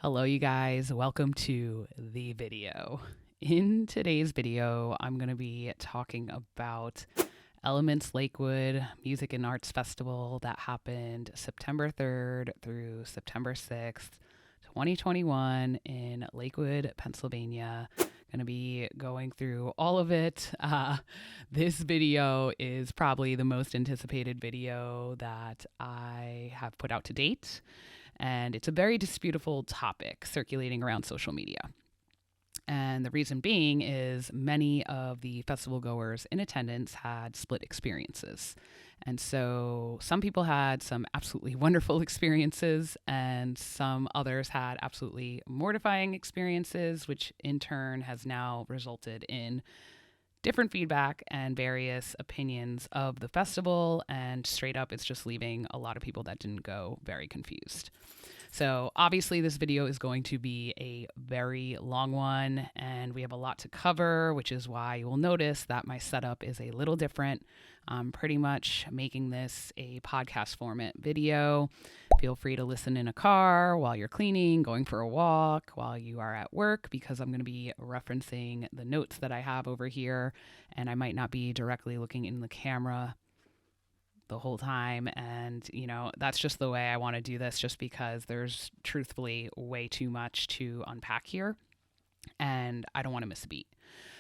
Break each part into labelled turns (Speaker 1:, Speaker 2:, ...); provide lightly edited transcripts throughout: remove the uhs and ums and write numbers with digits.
Speaker 1: Hello, you guys. Welcome to the video. In today's video, I'm going to be talking about Elements Lakewood Music and Arts Festival that happened September 3rd through September 6th, 2021 in Lakewood, Pennsylvania. Going to be going through all of it. This video is probably the most anticipated video that I have put out to date. And it's a very disputable topic circulating around social media. And the reason being is many of the festival goers in attendance had split experiences. And so some people had some absolutely wonderful experiences and some others had absolutely mortifying experiences, which in turn has now resulted in different feedback and various opinions of the festival, and straight up it's just leaving a lot of people that didn't go very confused. So obviously this video is going to be a very long one and we have a lot to cover, which is why you will notice that my setup is a little different. I'm pretty much making this a podcast format video. Feel free to listen in a car, while you're cleaning, going for a walk, while you are at work, because I'm going to be referencing the notes that I have over here, and I might not be directly looking in the camera the whole time. And, that's just the way I want to do this, just because there's truthfully way too much to unpack here, and I don't want to miss a beat.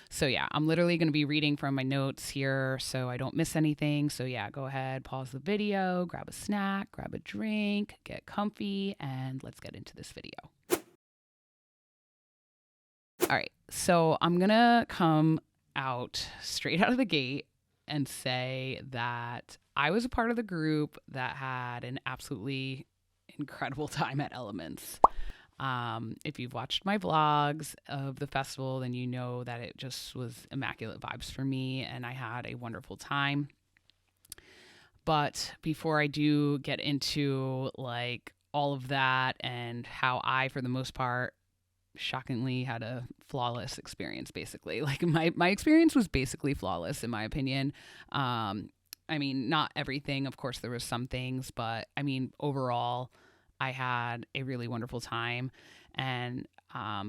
Speaker 1: So yeah, I'm literally going to be reading from my notes here so I don't miss anything. So yeah, go ahead, pause the video, grab a snack, grab a drink, get comfy, and let's get into this video. All right, so I'm going to come out straight out of the gate and say that I was a part of the group that had an absolutely incredible time at Elements. If you've watched my vlogs of the festival, then you know that it just was immaculate vibes for me and I had a wonderful time. But before I do get into all of that and how I, for the most part, shockingly had a flawless experience, basically. My experience was basically flawless in my opinion. Not everything, of course there was some things, but overall I had a really wonderful time. And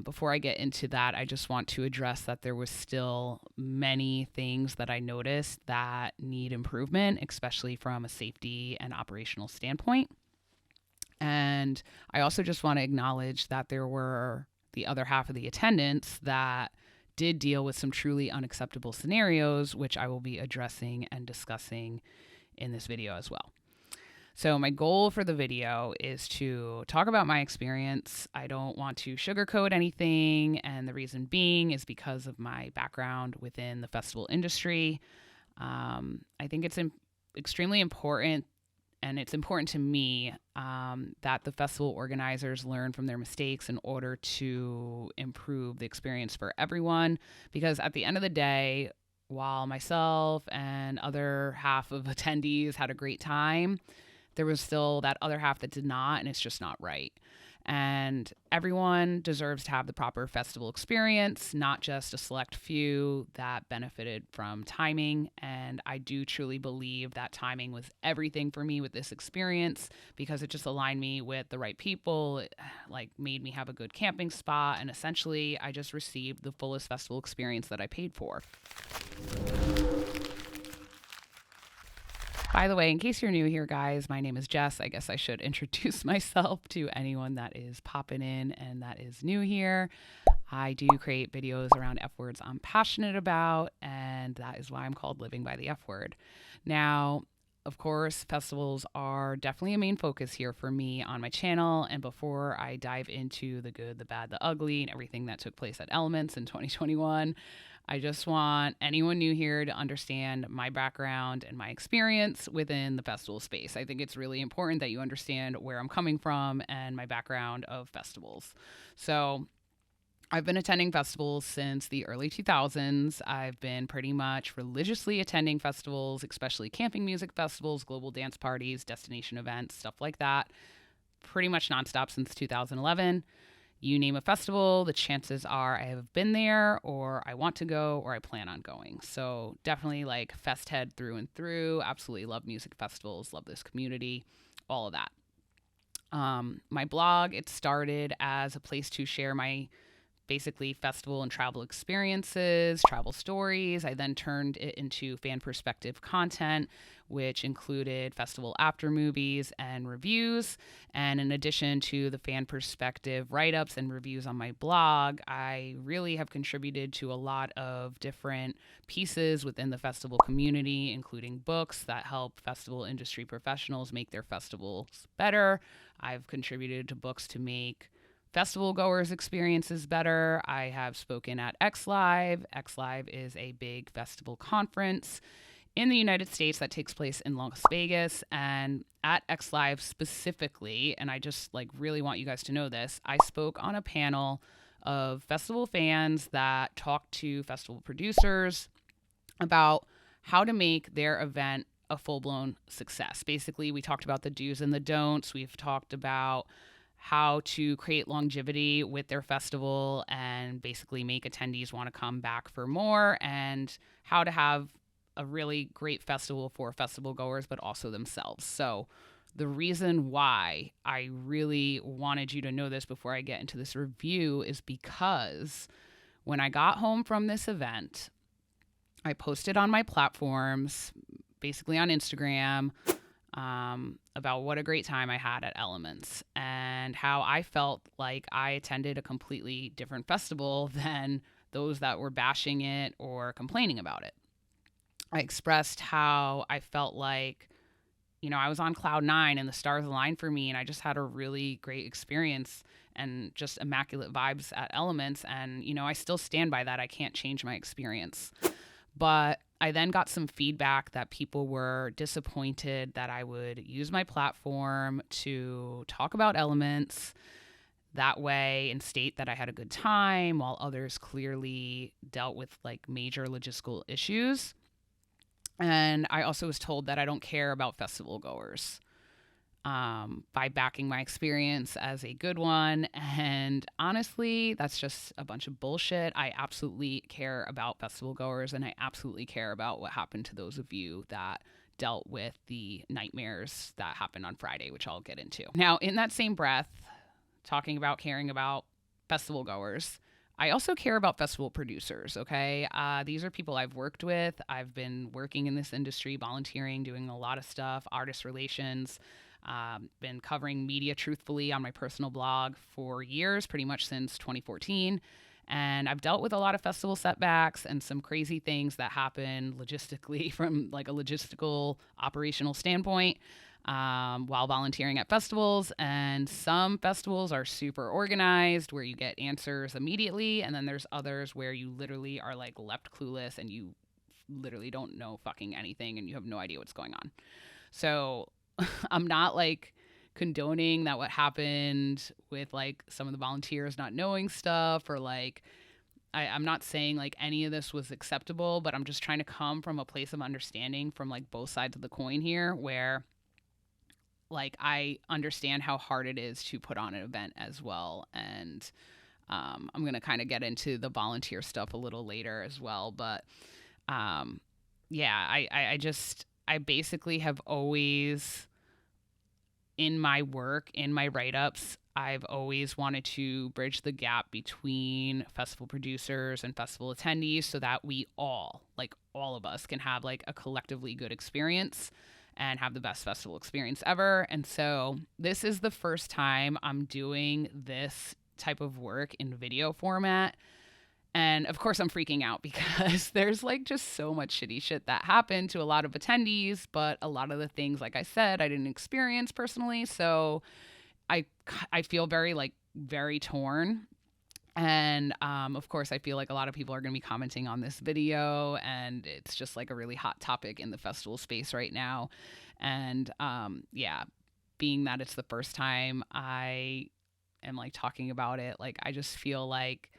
Speaker 1: before I get into that, I just want to address that there was still many things that I noticed that need improvement, especially from a safety and operational standpoint. And I also just want to acknowledge that there were the other half of the attendants that did deal with some truly unacceptable scenarios, which I will be addressing and discussing in this video as well. So my goal for the video is to talk about my experience. I don't want to sugarcoat anything, and the reason being is because of my background within the festival industry. I think it's extremely important, and it's important to me that the festival organizers learn from their mistakes in order to improve the experience for everyone, because at the end of the day, while myself and other half of attendees had a great time, there was still that other half that did not, and it's just not right. And everyone deserves to have the proper festival experience, not just a select few that benefited from timing. And I do truly believe that timing was everything for me with this experience, because it just aligned me with the right people. It made me have a good camping spot, and essentially I just received the fullest festival experience that I paid for. By the way, in case you're new here, guys, my name is Jess. I guess I should introduce myself to anyone that is popping in and that is new here. I do create videos around F words I'm passionate about, and that is why I'm called Living by the F Word. Now, of course, festivals are definitely a main focus here for me on my channel. And before I dive into the good, the bad, the ugly, and everything that took place at Elements in 2021, I just want anyone new here to understand my background and my experience within the festival space. I think it's really important that you understand where I'm coming from and my background of festivals. So I've been attending festivals since the early 2000s. I've been pretty much religiously attending festivals, especially camping music festivals, global dance parties, destination events, stuff like that, pretty much nonstop since 2011. You name a festival, the chances are I have been there, or I want to go, or I plan on going. So definitely fest head through and through. Absolutely love music festivals, love this community, all of that. My blog, it started as a place to share my basically festival and travel experiences, travel stories. I then turned it into fan perspective content, which included festival after movies and reviews. And in addition to the fan perspective write ups and reviews on my blog, I really have contributed to a lot of different pieces within the festival community, including books that help festival industry professionals make their festivals better. I've contributed to books to make festival goers' experiences better. I have spoken at X Live. X Live is a big festival conference in the United States that takes place in Las Vegas. And at X Live specifically, and I just like really want you guys to know this, I spoke on a panel of festival fans that talked to festival producers about how to make their event a full-blown success. Basically, we talked about the do's and the don'ts. We've talked about how to create longevity with their festival and basically make attendees want to come back for more, and how to have a really great festival for festival goers, but also themselves. So the reason why I really wanted you to know this before I get into this review is because when I got home from this event, I posted on my platforms, basically on Instagram, about what a great time I had at Elements and how I felt like I attended a completely different festival than those that were bashing it or complaining about it. I expressed how I felt like, I was on cloud nine and the stars aligned for me, and I just had a really great experience and just immaculate vibes at Elements. And, I still stand by that. I can't change my experience. But I then got some feedback that people were disappointed that I would use my platform to talk about Elements that way and state that I had a good time, while others clearly dealt with like major logistical issues. And I also was told that I don't care about festival goers by backing my experience as a good one. And honestly, that's just a bunch of bullshit. I absolutely care about festival goers, and I absolutely care about what happened to those of you that dealt with the nightmares that happened on Friday, which I'll get into. Now, in that same breath, talking about caring about festival goers, I also care about festival producers, okay? These are people I've worked with. I've been working in this industry, volunteering, doing a lot of stuff, artist relations. Been covering media truthfully on my personal blog for years, pretty much since 2014. And I've dealt with a lot of festival setbacks and some crazy things that happen logistically from like a logistical operational standpoint while volunteering at festivals. And some festivals are super organized where you get answers immediately. And then there's others where you literally are like left clueless and you literally don't know fucking anything and you have no idea what's going on. So I'm not like condoning that what happened with like some of the volunteers not knowing stuff, or like I'm not saying like any of this was acceptable, but I'm just trying to come from a place of understanding from like both sides of the coin here, where like I understand how hard it is to put on an event as well. And I'm going to kind of get into the volunteer stuff a little later as well. But I basically have always, in my work, in my write-ups, I've always wanted to bridge the gap between festival producers and festival attendees so that we all of us can have like a collectively good experience and have the best festival experience ever. And so this is the first time I'm doing this type of work in video format. And of course I'm freaking out because there's like just so much shitty shit that happened to a lot of attendees, but a lot of the things, like I said, I didn't experience personally. So I feel very torn. And of course I feel like a lot of people are going to be commenting on this video, and it's just like a really hot topic in the festival space right now. And being that it's the first time I am like talking about it, like I just feel like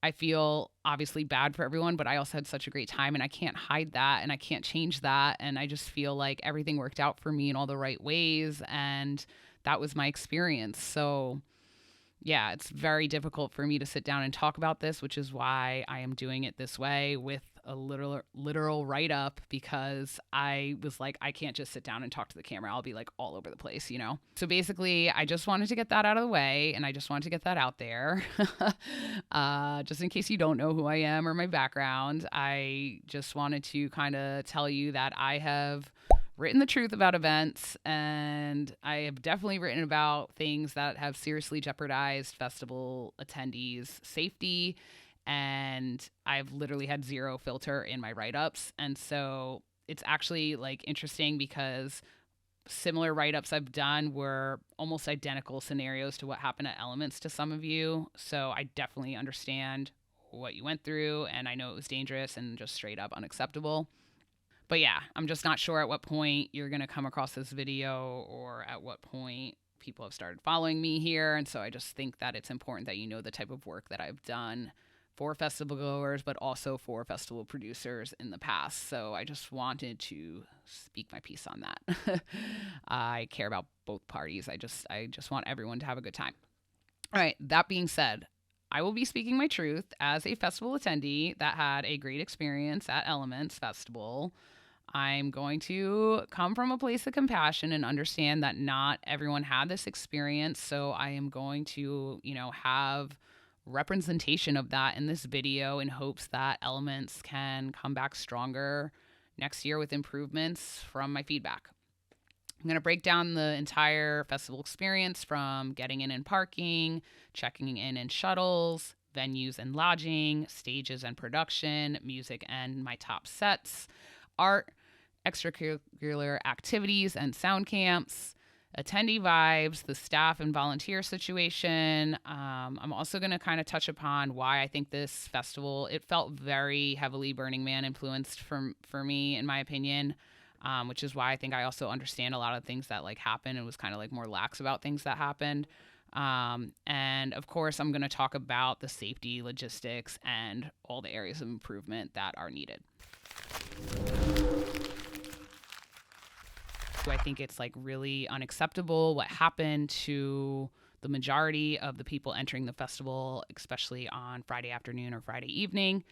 Speaker 1: I feel obviously bad for everyone, but I also had such a great time and I can't hide that and I can't change that. And I just feel like everything worked out for me in all the right ways. And that was my experience. So yeah, it's very difficult for me to sit down and talk about this, which is why I am doing it this way with a literal write-up because I was like, I can't just sit down and talk to the camera. I'll be like all over the place, you know? So basically, I just wanted to get that out of the way, and I just wanted to get that out there. Just in case you don't know who I am or my background, I just wanted to kind of tell you that I have written the truth about events, and I have definitely written about things that have seriously jeopardized festival attendees' safety, and I've literally had zero filter in my write-ups. And so it's actually like interesting because similar write-ups I've done were almost identical scenarios to what happened at Elements to some of you. So I definitely understand what you went through, and I know it was dangerous and just straight up unacceptable. But yeah, I'm just not sure at what point you're going to come across this video or at what point people have started following me here. And so I just think that it's important that you know the type of work that I've done for festival goers, but also for festival producers in the past. So I just wanted to speak my piece on that. I care about both parties. I just want everyone to have a good time. All right, that being said, I will be speaking my truth as a festival attendee that had a great experience at Elements Festival. I'm going to come from a place of compassion and understand that not everyone had this experience. So I am going to, have representation of that in this video in hopes that Elements can come back stronger next year with improvements from my feedback. I'm going to break down the entire festival experience from getting in and parking, checking in and shuttles, venues and lodging, stages and production, music and my top sets, art, extracurricular activities and sound camps, attendee vibes, the staff and volunteer situation. I'm also going to kind of touch upon why I think this festival, it felt very heavily Burning Man influenced for me, in my opinion, which is why I think I also understand a lot of things that like happened and was kind of like more lax about things that happened. And of course, I'm going to talk about the safety, logistics, and all the areas of improvement that are needed. I think it's like really unacceptable what happened to the majority of the people entering the festival, especially on Friday afternoon or Friday evening.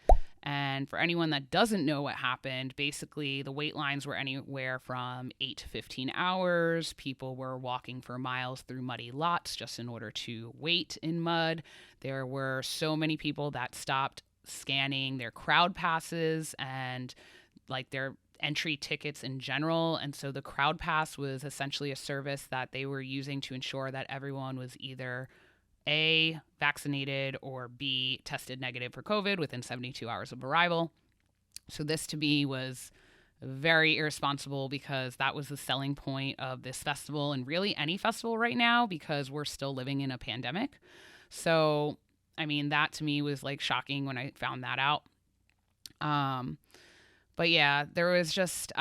Speaker 1: And for anyone that doesn't know what happened, basically the wait lines were anywhere from 8 to 15 hours. People were walking for miles through muddy lots just in order to wait in mud. There were so many people that stopped scanning their crowd passes and like their entry tickets in general. And so the crowd pass was essentially a service that they were using to ensure that everyone was either A, vaccinated, or B, tested negative for COVID within 72 hours of arrival. So this to me was very irresponsible because that was the selling point of this festival and really any festival right now because we're still living in a pandemic. So, I mean, that to me was like shocking when I found that out. But yeah, there was just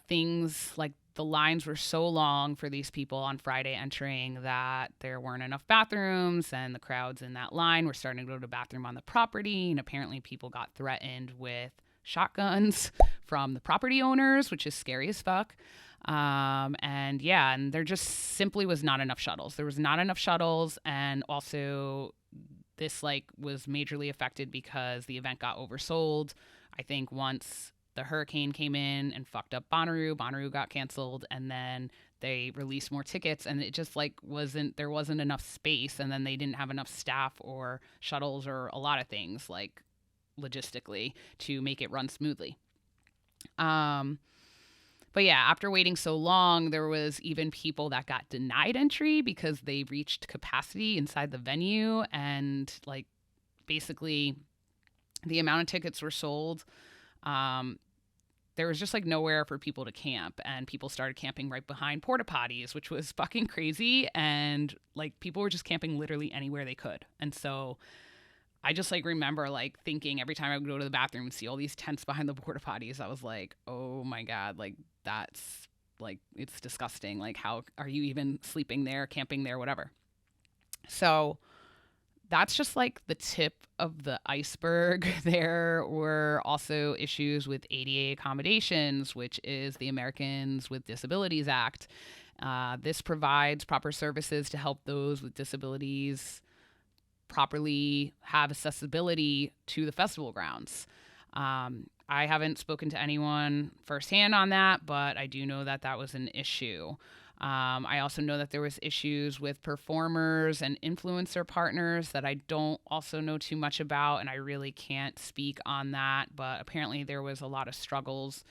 Speaker 1: things like the lines were so long for these people on Friday entering that there weren't enough bathrooms, and the crowds in that line were starting to go to the bathroom on the property. And apparently people got threatened with shotguns from the property owners, which is scary as fuck. And there just simply was not enough shuttles. There was not enough shuttles. And also this was majorly affected because the event got oversold. I think once the hurricane came in and fucked up Bonnaroo got canceled, and then they released more tickets, and it just there wasn't enough space, and then they didn't have enough staff or shuttles or a lot of things logistically to make it run smoothly. But yeah, after waiting so long, there was even people that got denied entry because they reached capacity inside the venue, and basically the amount of tickets were sold. There was just nowhere for people to camp, and people started camping right behind porta potties, which was fucking crazy. And people were just camping literally anywhere they could. And so I just remember thinking every time I would go to the bathroom and see all these tents behind the porta potties, I was like, oh my God, that's it's disgusting. How are you even sleeping there, camping there, whatever? So that's just the tip of the iceberg. There were also issues with ADA accommodations, which is the Americans with Disabilities Act. This provides proper services to help those with disabilities properly have accessibility to the festival grounds. I haven't spoken to anyone firsthand on that, but I do know that that was an issue. I also know that there was issues with performers and influencer partners that I don't also know too much about, and I really can't speak on that. But apparently, there was a lot of struggles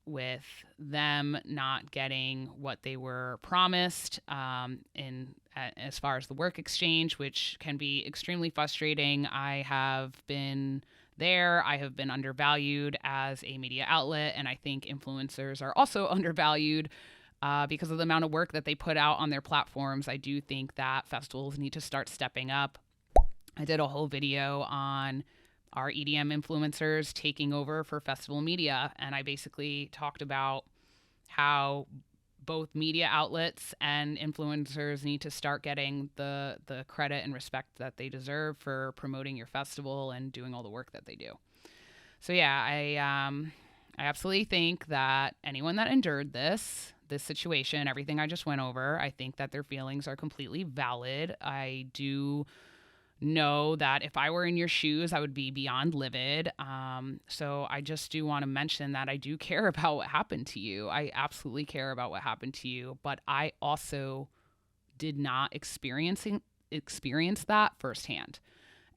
Speaker 1: with them not getting what they were promised as far as the work exchange, which can be extremely frustrating. I have been there. I have been undervalued as a media outlet, and I think influencers are also undervalued because of the amount of work that they put out on their platforms. I do think that festivals need to start stepping up. I did a whole video on our EDM influencers taking over for festival media, and I basically talked about how both media outlets and influencers need to start getting the credit and respect that they deserve for promoting your festival and doing all the work that they do. So yeah, I absolutely think that anyone that endured this situation, everything I just went over, I think that their feelings are completely valid. I do know that if I were in your shoes, I would be beyond livid. So I just do want to mention that I do care about what happened to you. I absolutely care about what happened to you, but I also did not experience that firsthand.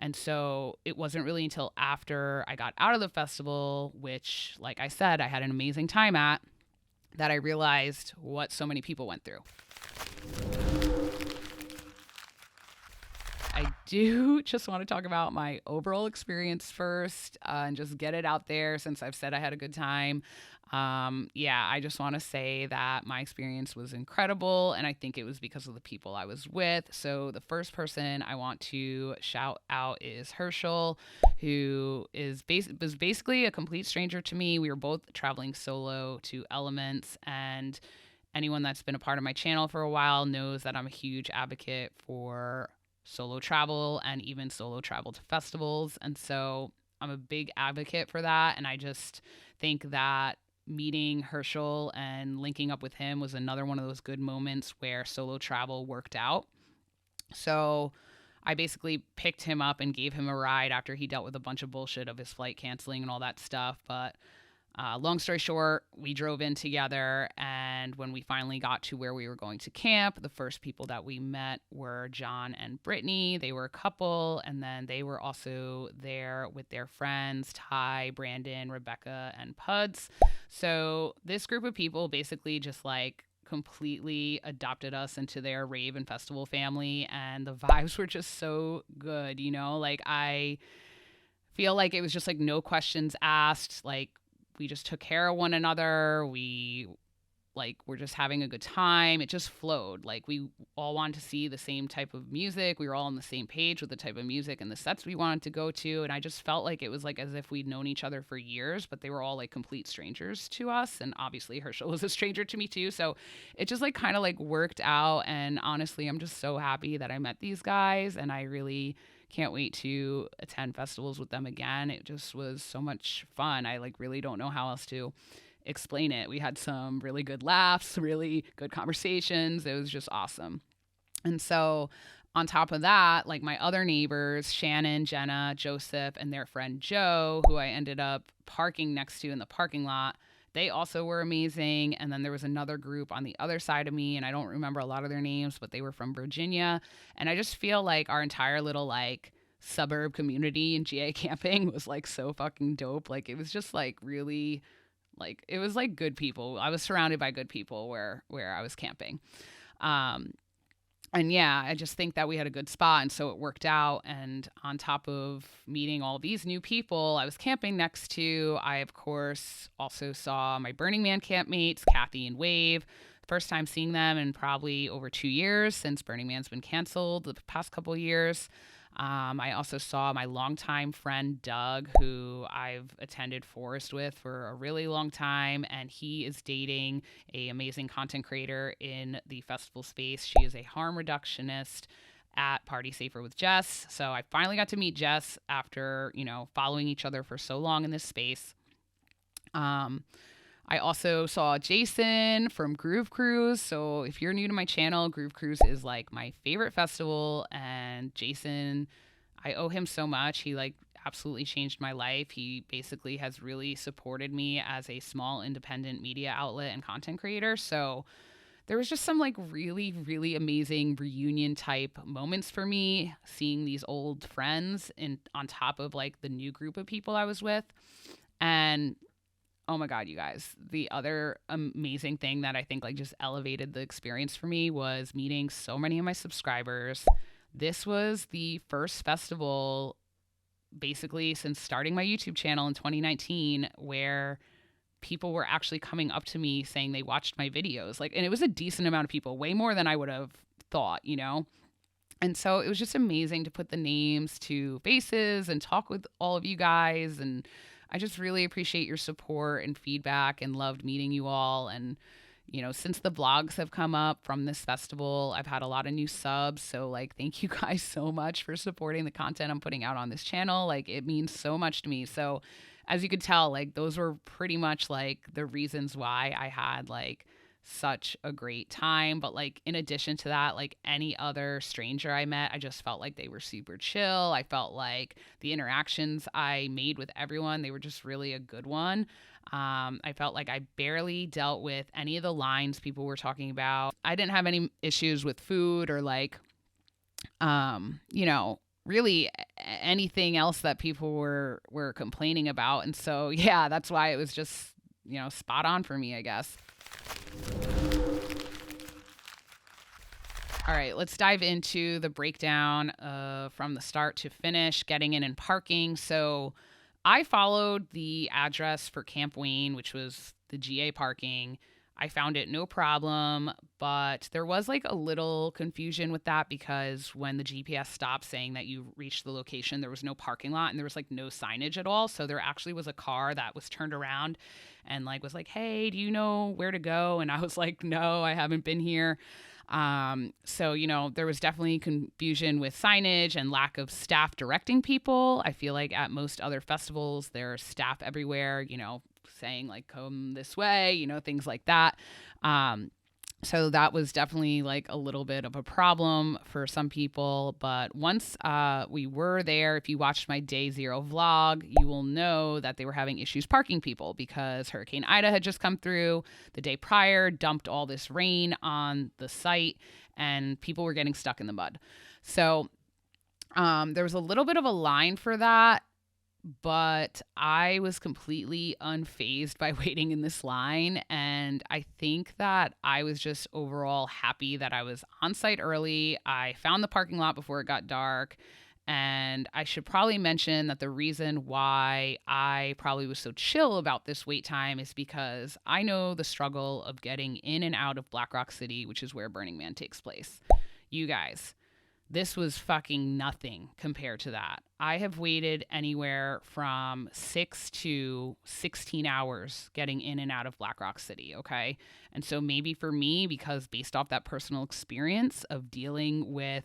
Speaker 1: And so it wasn't really until after I got out of the festival, which, like I said, I had an amazing time at, that I realized what so many people went through. I do just want to talk about my overall experience first and just get it out there since I've said I had a good time. I just want to say that my experience was incredible, and I think it was because of the people I was with. So the first person I want to shout out is Herschel, who was basically a complete stranger to me. We were both traveling solo to Elements, and anyone that's been a part of my channel for a while knows that I'm a huge advocate for solo travel and even solo travel to festivals. And so I'm a big advocate for that. And I just think that meeting Herschel and linking up with him was another one of those good moments where solo travel worked out. So I basically picked him up and gave him a ride after he dealt with a bunch of bullshit of his flight canceling and all that stuff. But long story short, we drove in together, and when we finally got to where we were going to camp, the first people that we met were John and Brittany. They were a couple, and then they were also there with their friends, Ty, Brandon, Rebecca, and Puds. So this group of people basically just like completely adopted us into their rave and festival family, and the vibes were just so good, you know? Like, I feel like it was just like no questions asked. Like, we just took care of one another. We're just having a good time. It just flowed. Like, we all wanted to see the same type of music. We were all on the same page with the type of music and the sets we wanted to go to. And I just felt like it was like as if we'd known each other for years, but they were all like complete strangers to us. And obviously Herschel was a stranger to me too. So it just like kind of like worked out. And honestly, I'm just so happy that I met these guys, and I really can't wait to attend festivals with them again. It just was so much fun. I like really don't know how else to explain it. We had some really good laughs, really good conversations. It was just awesome. And so on top of that, like my other neighbors, Shannon, Jenna, Joseph, and their friend Joe, who I ended up parking next to in the parking lot, they also were amazing. And then there was another group on the other side of me, and I don't remember a lot of their names, but they were from Virginia. And I just feel like our entire little like suburb community in GA camping was like so fucking dope. Like, it was just like really like, it was like good people. I was surrounded by good people where I was camping. And yeah, I just think that we had a good spot, and so it worked out. And on top of meeting all these new people I was camping next to, I, of course, also saw my Burning Man campmates, Kathy and Wave. First time seeing them in probably over 2 years since Burning Man's been canceled the past couple of years. I also saw my longtime friend Doug, who I've attended Forest with for a really long time, and he is dating an amazing content creator in the festival space. She is a harm reductionist at Party Safer with Jess. So I finally got to meet Jess after, following each other for so long in this space. I also saw Jason from Groove Cruise. So if you're new to my channel, Groove Cruise is like my favorite festival, and Jason, I owe him so much. He like absolutely changed my life. He basically has really supported me as a small independent media outlet and content creator. So there was just some like really, really amazing reunion type moments for me, seeing these old friends and on top of like the new group of people I was with. And oh my God, you guys, the other amazing thing that I think like just elevated the experience for me was meeting so many of my subscribers. This was the first festival basically since starting my YouTube channel in 2019 where people were actually coming up to me saying they watched my videos. Like, and it was a decent amount of people, way more than I would have thought, you know? And so it was just amazing to put the names to faces and talk with all of you guys. And I just really appreciate your support and feedback and loved meeting you all. And, you know, since the vlogs have come up from this festival, I've had a lot of new subs. So, like, thank you guys so much for supporting the content I'm putting out on this channel. Like, it means so much to me. So, as you could tell, like, those were pretty much like the reasons why I had like such a great time. But like in addition to that, like any other stranger I met, I just felt like they were super chill. I felt like the interactions I made with everyone, they were just really a good one. I felt like I barely dealt with any of the lines people were talking about. I didn't have any issues with food or like, you know, really anything else that people were complaining about. And so, yeah, that's why it was just, you know, spot on for me, I guess. All right, let's dive into the breakdown from the start to finish, getting in and parking. So I followed the address for Camp Wayne, which was the GA parking. I found it no problem, but there was like a little confusion with that because when the GPS stopped saying that you reached the location, there was no parking lot and there was like no signage at all. So there actually was a car that was turned around and like was like, "Hey, do you know where to go?" And I was like, "No, I haven't been here." So, you know, there was definitely confusion with signage and lack of staff directing people. I feel like at most other festivals, there's staff everywhere, you know, saying like, "Come this way," you know, things like that. So that was definitely like a little bit of a problem for some people. But once we were there, if you watched my day 0 vlog, you will know that they were having issues parking people because Hurricane Ida had just come through the day prior, dumped all this rain on the site, and people were getting stuck in the mud. So there was a little bit of a line for that. But I was completely unfazed by waiting in this line. And I think that I was just overall happy that I was on site early. I found the parking lot before it got dark. And I should probably mention that the reason why I probably was so chill about this wait time is because I know the struggle of getting in and out of Black Rock City, which is where Burning Man takes place. You guys, this was fucking nothing compared to that. I have waited anywhere from 6 to 16 hours getting in and out of Black Rock City, okay? And so maybe for me, because based off that personal experience of dealing with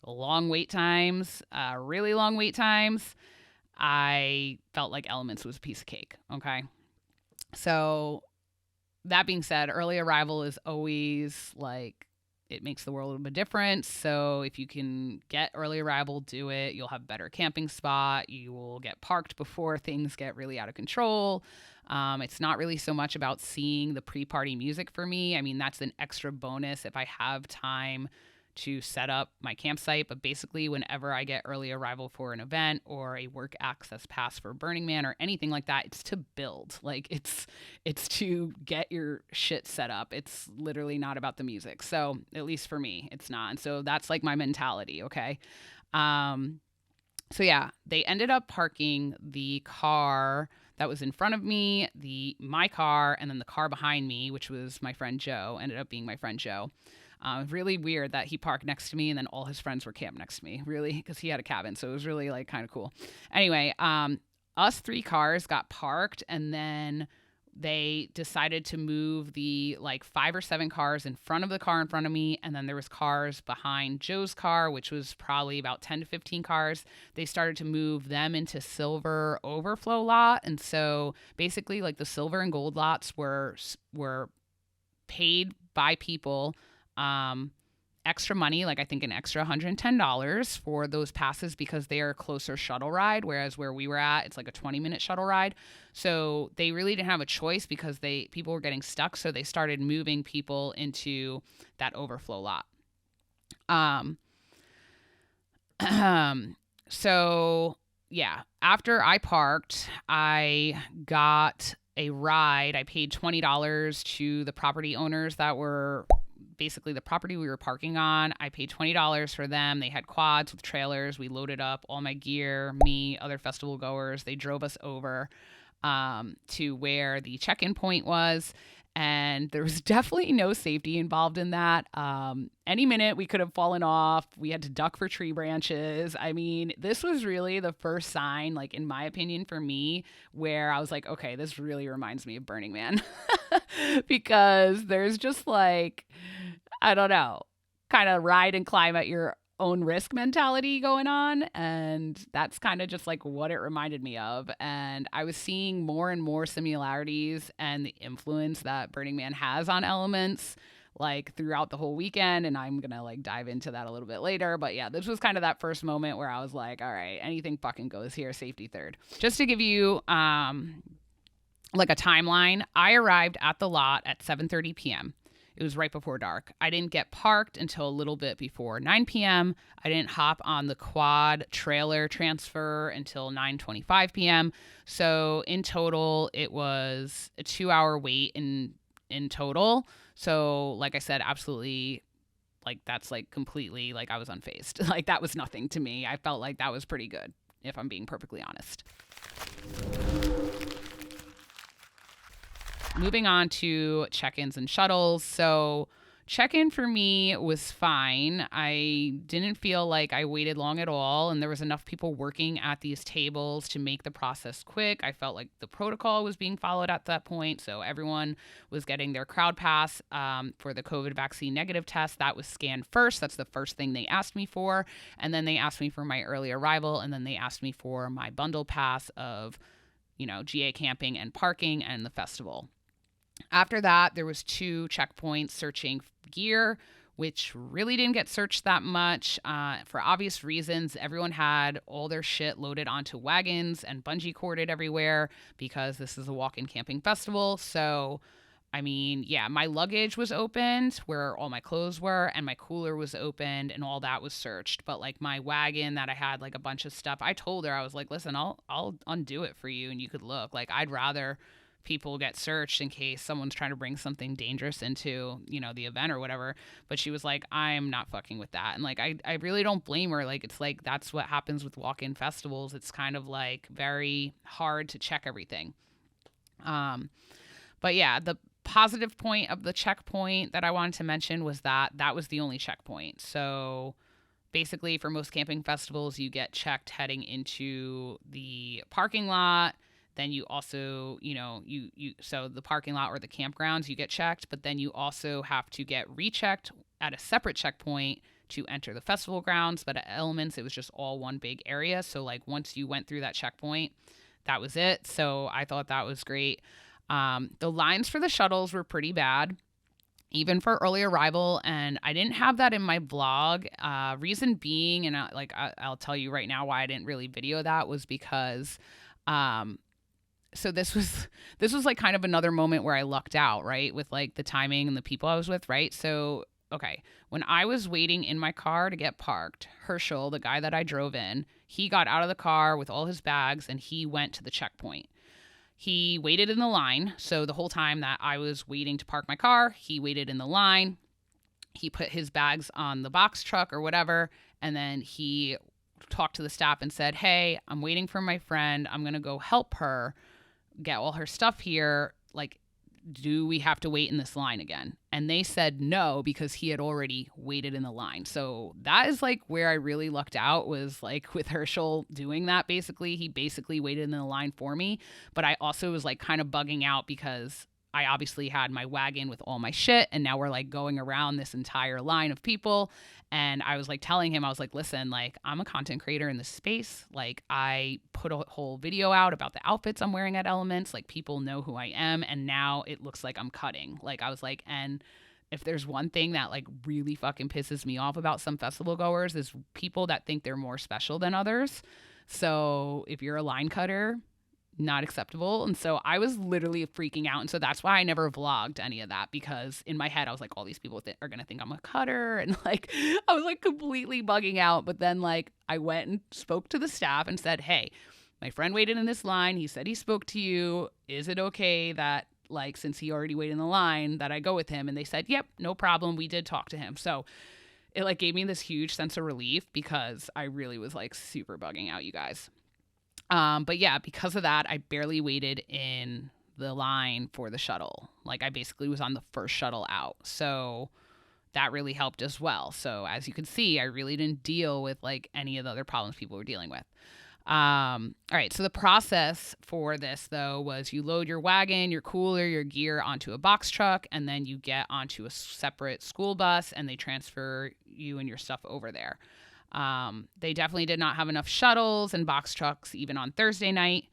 Speaker 1: long wait times, really long wait times, I felt like Elements was a piece of cake, okay? So that being said, early arrival is always like, it makes the world of a difference. So if you can get early arrival, do it. You'll have a better camping spot. You will get parked before things get really out of control. It's not really so much about seeing the pre-party music for me. I mean, that's an extra bonus if I have time to set up my campsite. But basically, whenever I get early arrival for an event or a work access pass for Burning Man or anything like that, it's to build. Like it's to get your shit set up. It's literally not about the music. So at least for me, it's not. And so that's like my mentality. Okay. So yeah, they ended up parking the car that was in front of me, my car, and then the car behind me, which was my friend Joe, ended up being my friend Joe. Really weird that he parked next to me and then all his friends were camped next to me, really, because he had a cabin. So it was really like kind of cool. Anyway, us 3 cars got parked and then they decided to move the like 5 or 7 cars in front of the car in front of me. And then there was cars behind Joe's car, which was probably about 10 to 15 cars. They started to move them into silver overflow lot. And so basically like the silver and gold lots were paid by people extra money, like I think an extra $110 for those passes because they are a closer shuttle ride, whereas where we were at, it's like a 20-minute shuttle ride. So they really didn't have a choice because people were getting stuck, so they started moving people into that overflow lot. So yeah, after I parked, I got a ride. I paid $20 to the property owners that were basically the property we were parking on. I paid $20 for them. They had quads with trailers. We loaded up all my gear, me, other festival goers. They drove us over to where the check-in point was. And there was definitely no safety involved in that. Any minute we could have fallen off. We had to duck for tree branches. I mean, this was really the first sign, like in my opinion, for me, where I was like, okay, this really reminds me of Burning Man. Because there's just like, I don't know, kind of ride and climb at your own risk mentality going on, and that's kind of just like what it reminded me of. And I was seeing more and more similarities and the influence that Burning Man has on elements like throughout the whole weekend, and I'm gonna like dive into that a little bit later. But yeah, this was kind of that first moment where I was like, all right, anything fucking goes here, safety third. Just to give you like a timeline, I arrived at the lot at 7:30 p.m. It was right before dark. I didn't get parked until a little bit before 9 p.m. I didn't hop on the quad trailer transfer until 9:25 p.m. So in total, it was a 2-hour wait in total. So like I said, absolutely, like that's like completely, like I was unfazed. Like that was nothing to me. I felt like that was pretty good, if I'm being perfectly honest. Moving on to check-ins and shuttles. So check-in for me was fine. I didn't feel like I waited long at all, and there was enough people working at these tables to make the process quick. I felt like the protocol was being followed at that point, so everyone was getting their crowd pass for the COVID vaccine negative test. That was scanned first. That's the first thing they asked me for, and then they asked me for my early arrival, and then they asked me for my bundle pass of, GA camping and parking and the festival. After that, there was 2 checkpoints searching gear, which really didn't get searched that much for obvious reasons. Everyone had all their shit loaded onto wagons and bungee corded everywhere because this is a walk-in camping festival. So, I mean, yeah, my luggage was opened where all my clothes were, and my cooler was opened, and all that was searched. But like my wagon that I had like a bunch of stuff, I told her, I was like, listen, I'll undo it for you and you could look. Like I'd rather people get searched in case someone's trying to bring something dangerous into, the event or whatever. But she was like, I'm not fucking with that. And like, I really don't blame her. Like, it's like, that's what happens with walk-in festivals. It's kind of like very hard to check everything. But yeah, the positive point of the checkpoint that I wanted to mention was that was the only checkpoint. So basically for most camping festivals, you get checked heading into the parking lot. Then you also, so the parking lot or the campgrounds, you get checked, but then you also have to get rechecked at a separate checkpoint to enter the festival grounds. But at Elements, it was just all one big area. So like once you went through that checkpoint, that was it. So I thought that was great. The lines for the shuttles were pretty bad, even for early arrival. And I didn't have that in my vlog. Reason being, and I'll tell you right now why I didn't really video that, was because, so this was like kind of another moment where I lucked out, right? With like the timing and the people I was with, right? So, okay, when I was waiting in my car to get parked, Herschel, the guy that I drove in, he got out of the car with all his bags and he went to the checkpoint. He waited in the line. So the whole time that I was waiting to park my car, he waited in the line. He put his bags on the box truck or whatever, and then he talked to the staff and said, hey, I'm waiting for my friend. I'm going to go help her get all her stuff here. Like, do we have to wait in this line again? And they said no, because he had already waited in the line. So that is like where I really lucked out, was like with Herschel doing that. Basically, he basically waited in the line for me. But I also was like kind of bugging out because I obviously had my wagon with all my shit, and now we're like going around this entire line of people. And I was like telling him, I was like, listen, like I'm a content creator in this space. Like I put a whole video out about the outfits I'm wearing at Elements. Like people know who I am. And now it looks like I'm cutting. Like I was like, and if there's one thing that like really fucking pisses me off about some festival goers is people that think they're more special than others. So if you're a line cutter, not acceptable. And so I was literally freaking out. And so that's why I never vlogged any of that, because in my head, I was like, all these people are going to think I'm a cutter. And like, I was like completely bugging out. But then like I went and spoke to the staff and said, hey, my friend waited in this line. He said he spoke to you. Is it okay that like, since he already waited in the line, that I go with him? And they said, yep, no problem. We did talk to him. So it like gave me this huge sense of relief, because I really was like super bugging out, you guys. But yeah, because of that, I barely waited in the line for the shuttle. Like I basically was on the first shuttle out. So that really helped as well. So as you can see, I really didn't deal with like any of the other problems people were dealing with. All right. So the process for this, though, was you load your wagon, your cooler, your gear onto a box truck, and then you get onto a separate school bus and they transfer you and your stuff over there. They definitely did not have enough shuttles and box trucks even on Thursday night,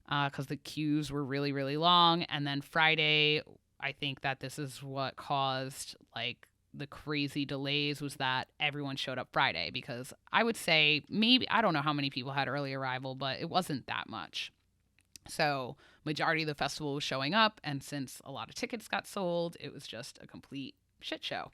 Speaker 1: because the queues were really, really long. And then Friday, I think that this is what caused like the crazy delays, was that everyone showed up Friday, because I would say maybe, I don't know how many people had early arrival, but it wasn't that much. So majority of the festival was showing up. And since a lot of tickets got sold, it was just a complete shit show.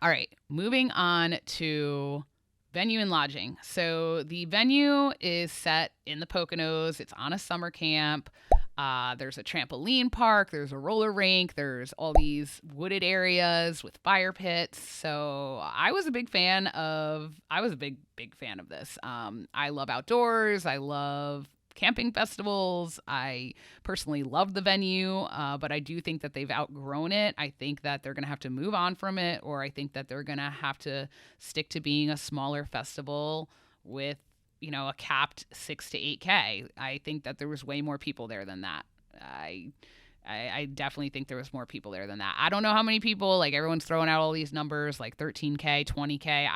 Speaker 1: All right, moving on to venue and lodging. So the venue is set in the Poconos. It's on a summer camp. There's a trampoline park. There's a roller rink. There's all these wooded areas with fire pits. So I was a big fan of this. I love outdoors. I love camping festivals. I personally love the venue, but I do think that they've outgrown it. I think that they're going to have to move on from it, or I think that they're going to have to stick to being a smaller festival with, you know, a capped 6 to 8K. I think that there was way more people there than that. I definitely think there was more people there than that. I don't know how many people, like everyone's throwing out all these numbers like 13K, 20K.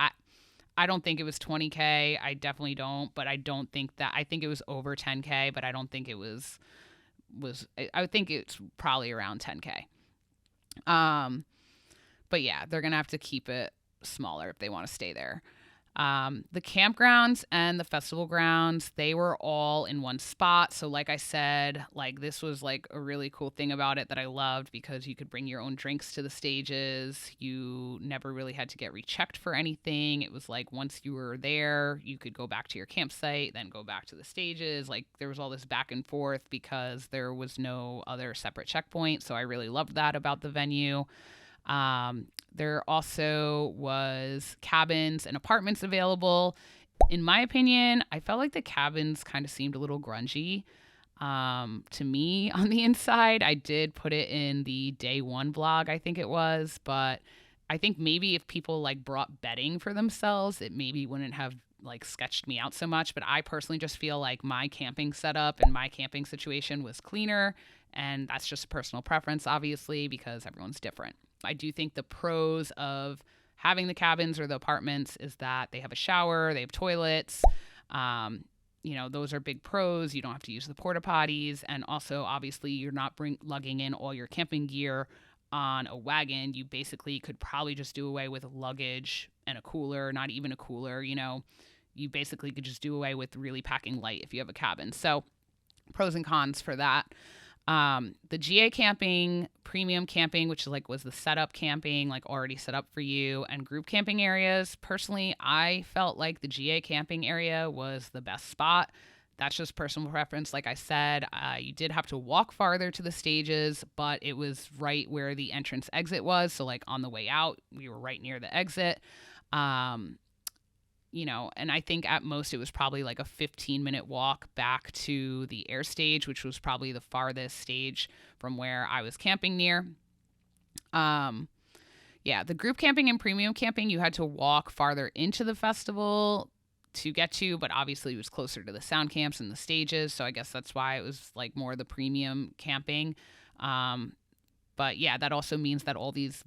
Speaker 1: I don't think it was 20K. I definitely don't, but I don't think that, I think it was over 10K, but I don't think it was I think it's probably around 10K. But yeah, they're going to have to keep it smaller if they want to stay there. The campgrounds and the festival grounds, they were all in one spot. So like I said, like this was like a really cool thing about it that I loved, because you could bring your own drinks to the stages. You never really had to get rechecked for anything. It was like once you were there, you could go back to your campsite, then go back to the stages. Like there was all this back and forth because there was no other separate checkpoint. So I really loved that about the venue. There also was cabins and apartments available. In my opinion, I felt like the cabins kind of seemed a little grungy to me on the inside. I did put it in the day one vlog, I think it was, but I think maybe if people like brought bedding for themselves, it maybe wouldn't have like sketched me out so much. But I personally just feel like my camping setup and my camping situation was cleaner, and that's just a personal preference, obviously, because everyone's different. I do think the pros of having the cabins or the apartments is that they have a shower, they have toilets. You know, those are big pros. You don't have to use the porta potties. And also, obviously, you're not lugging in all your camping gear on a wagon. You basically could probably just do away with luggage and a cooler, not even a cooler. You know, you basically could just do away with really packing light if you have a cabin. So pros and cons for that. The GA camping, premium camping, which was the setup camping, like already set up for you, and group camping areas. Personally, I felt like the GA camping area was the best spot. That's just personal preference. Like I said, you did have to walk farther to the stages, but it was right where the entrance exit was. So like on the way out, we were right near the exit. You know, and I think at most it was probably like a 15-minute walk back to the air stage, which was probably the farthest stage from where I was camping near. Yeah, the group camping and premium camping, you had to walk farther into the festival to get to, but obviously it was closer to the sound camps and the stages. So I guess that's why it was like more the premium camping. But yeah, that also means that all these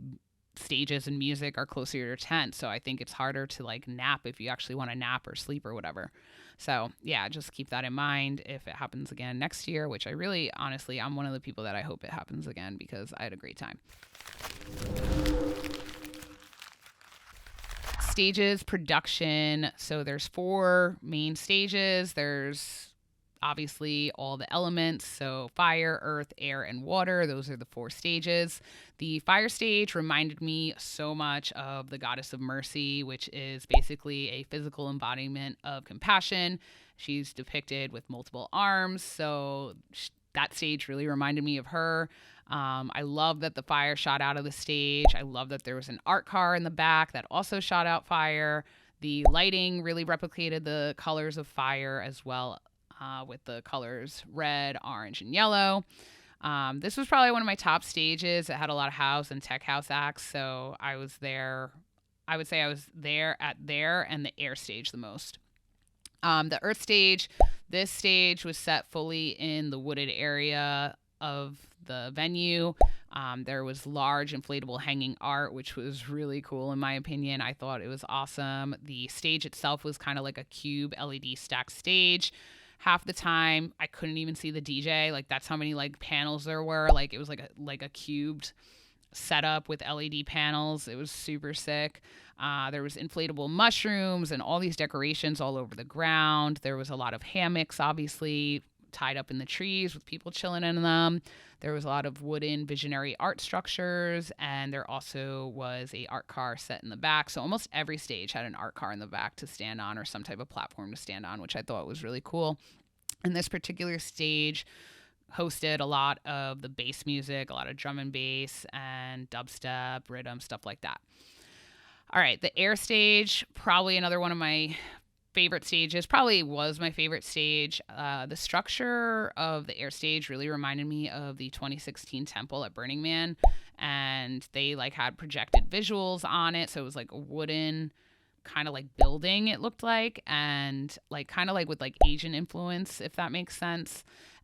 Speaker 1: stages and music are closer to your tent. So I think it's harder to like nap if you actually want to nap or sleep or whatever. So yeah, just keep that in mind if it happens again next year, which I really, honestly, I'm one of the people that I hope it happens again because I had a great time. Stages, production. So there's 4 main stages. There's obviously all the elements. So fire, earth, air, and water. Those are the 4 stages. The fire stage reminded me so much of the Goddess of Mercy, which is basically a physical embodiment of compassion. She's depicted with multiple arms. So that stage really reminded me of her. I love that the fire shot out of the stage. I love that there was an art car in the back that also shot out fire. The lighting really replicated the colors of fire as well, with the colors red, orange, and yellow. This was probably one of my top stages. It had a lot of house and tech house acts, so I was there. I would say I was there and the air stage the most. The earth stage, this stage was set fully in the wooded area of the venue. There was large inflatable hanging art, which was really cool in my opinion. I thought it was awesome. The stage itself was kind of like a cube LED stacked stage. Half the time I couldn't even see the DJ. Like that's how many like panels there were. Like it was like a cubed setup with LED panels. It was super sick. There was inflatable mushrooms and all these decorations all over the ground. There was a lot of hammocks, obviously, tied up in the trees with people chilling in them. There was a lot of wooden visionary art structures, and there also was a art car set in the back. So almost every stage had an art car in the back to stand on or some type of platform to stand on, which I thought was really cool. And this particular stage hosted a lot of the bass music, a lot of drum and bass and dubstep, rhythm, stuff like that. All right, the air stage, probably another one of my favorite stages, probably was my favorite stage. The structure of the air stage really reminded me of the 2016 temple at Burning Man, and they like had projected visuals on it. So it was like a wooden kind of like building, it looked like, and like kind of like with like Asian influence, if that makes sense.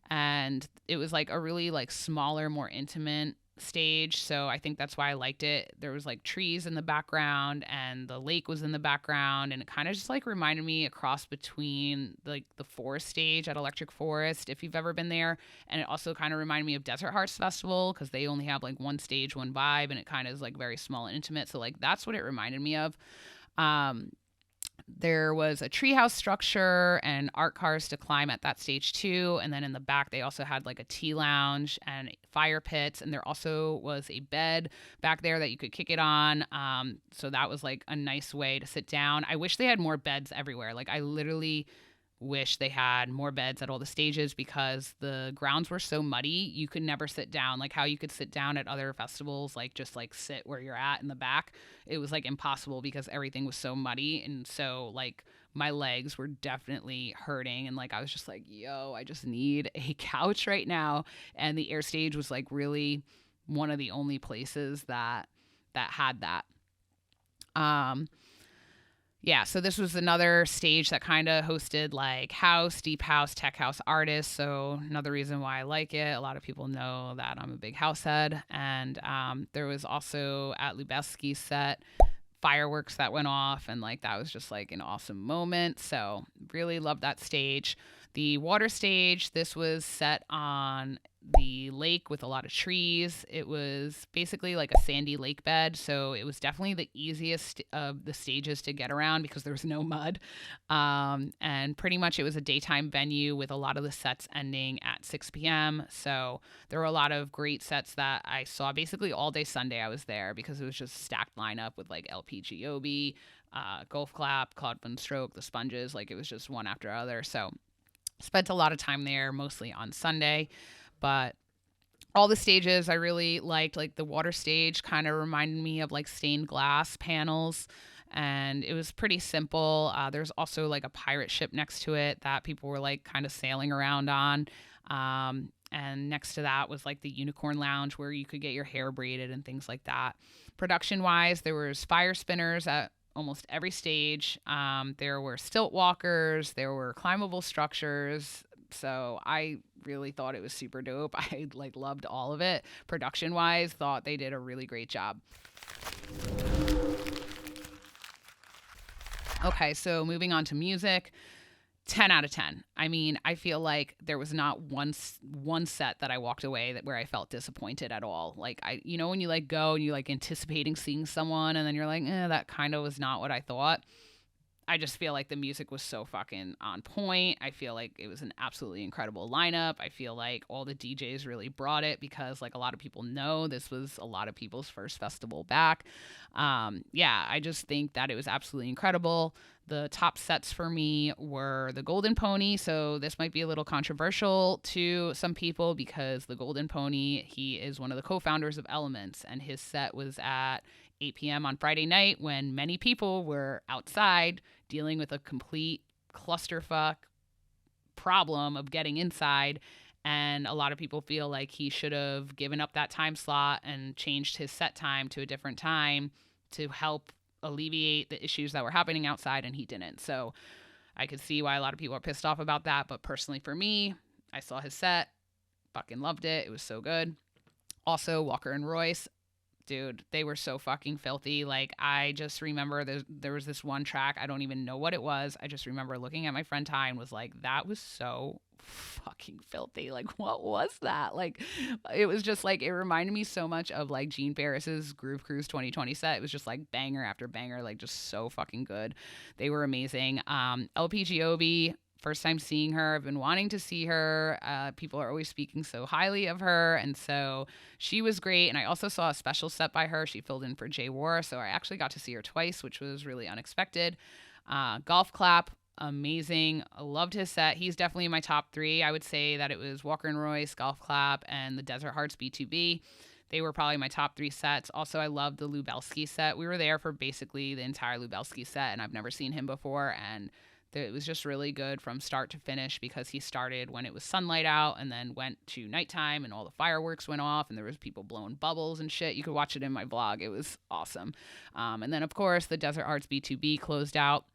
Speaker 1: And it was like a really like smaller, more intimate stage. So I think that's why I liked it. There was like trees in the background and the lake was in the background, and it kind of just like reminded me a cross between like the forest stage at Electric Forest, if you've ever been there. And it also kind of reminded me of Desert Hearts Festival because they only have like one stage, one vibe, and it kind of is like very small and intimate. So like that's what it reminded me of. There was a treehouse structure and art cars to climb at that stage too. And then in the back, they also had like a tea lounge and fire pits. And there also was a bed back there that you could kick it on. So that was like a nice way to sit down. I wish they had more beds everywhere. Like I literally wish they had more beds at all the stages because the grounds were so muddy. You could never sit down like how you could sit down at other festivals, like just like sit where you're at in the back. It was like impossible because everything was so muddy. And so like my legs were definitely hurting. And like I was just like, yo, I just need a couch right now. And the air stage was like really one of the only places that had that. Yeah, so this was another stage that kind of hosted like house, deep house, tech house artists. So another reason why I like it. A lot of people know that I'm a big house head. And there was also at Lubeski's set fireworks that went off, and like that was just like an awesome moment. So really loved that stage. The water stage, this was set on the lake with a lot of trees. It was basically like a sandy lake bed, so it was definitely the easiest of the stages to get around because there was no mud. And pretty much it was a daytime venue with a lot of the sets ending at 6 p.m. So there were a lot of great sets that I saw basically all day Sunday. I was there because it was just stacked lineup with like LPGOB, Golf Clap, Claude Von Stroke, The Sponges. Like it was just one after other. So spent a lot of time there, mostly on Sunday. But all the stages I really liked. Like the water stage kind of reminded me of like stained glass panels, and it was pretty simple. There's also like a pirate ship next to it that people were like kind of sailing around on. And next to that was like the unicorn lounge where you could get your hair braided and things like that. Production wise, there was fire spinners at almost every stage. There were stilt walkers, there were climbable structures, So I really thought it was super dope. I like loved all of it. Production wise, thought they did a really great job. Okay, so moving on to music. 10 out of 10. I mean, I feel like there was not one set that I walked away where I felt disappointed at all. Like when you like go and you like anticipating seeing someone and then you're like, that kind of was not what I thought. I just feel like the music was so fucking on point. I feel like it was an absolutely incredible lineup. I feel like all the DJs really brought it because, like, a lot of people know this was a lot of people's first festival back. I just think that it was absolutely incredible. The top sets for me were the Golden Pony. So this might be a little controversial to some people because the Golden Pony, he is one of the co-founders of Elements, and his set was at 8 p.m. on Friday night when many people were outside dealing with a complete clusterfuck problem of getting inside. And a lot of people feel like he should have given up that time slot and changed his set time to a different time to help alleviate the issues that were happening outside, and he didn't. So I could see why a lot of people are pissed off about that. But personally for me, I saw his set, fucking loved it. It was so good. Also, Walker and Royce, dude, they were so fucking filthy. Like, I just remember there was this one track. I don't even know what it was. I just remember looking at my friend Ty and was like, that was so fucking filthy. Like, what was that? Like, it was just like, it reminded me so much of like Gene Barris's Groove Cruise 2020 set. It was just like banger after banger, like just so fucking good. They were amazing. LPGOB, first time seeing her. I've been wanting to see her. People are always speaking so highly of her. And so she was great. And I also saw a special set by her. She filled in for Jay War. So I actually got to see her twice, which was really unexpected. Golf Clap, amazing. I loved his set. He's definitely in my top 3. I would say that it was Walker and Royce, Golf Clap, and the Desert Hearts B2B. They were probably my top 3 sets. Also, I loved the Lubelski set. We were there for basically the entire Lubelski set, and I've never seen him before. And it was just really good from start to finish because he started when it was sunlight out and then went to nighttime and all the fireworks went off and there was people blowing bubbles and shit. You could watch it in my vlog. It was awesome. And then, of course, the Desert Hearts B2B closed out.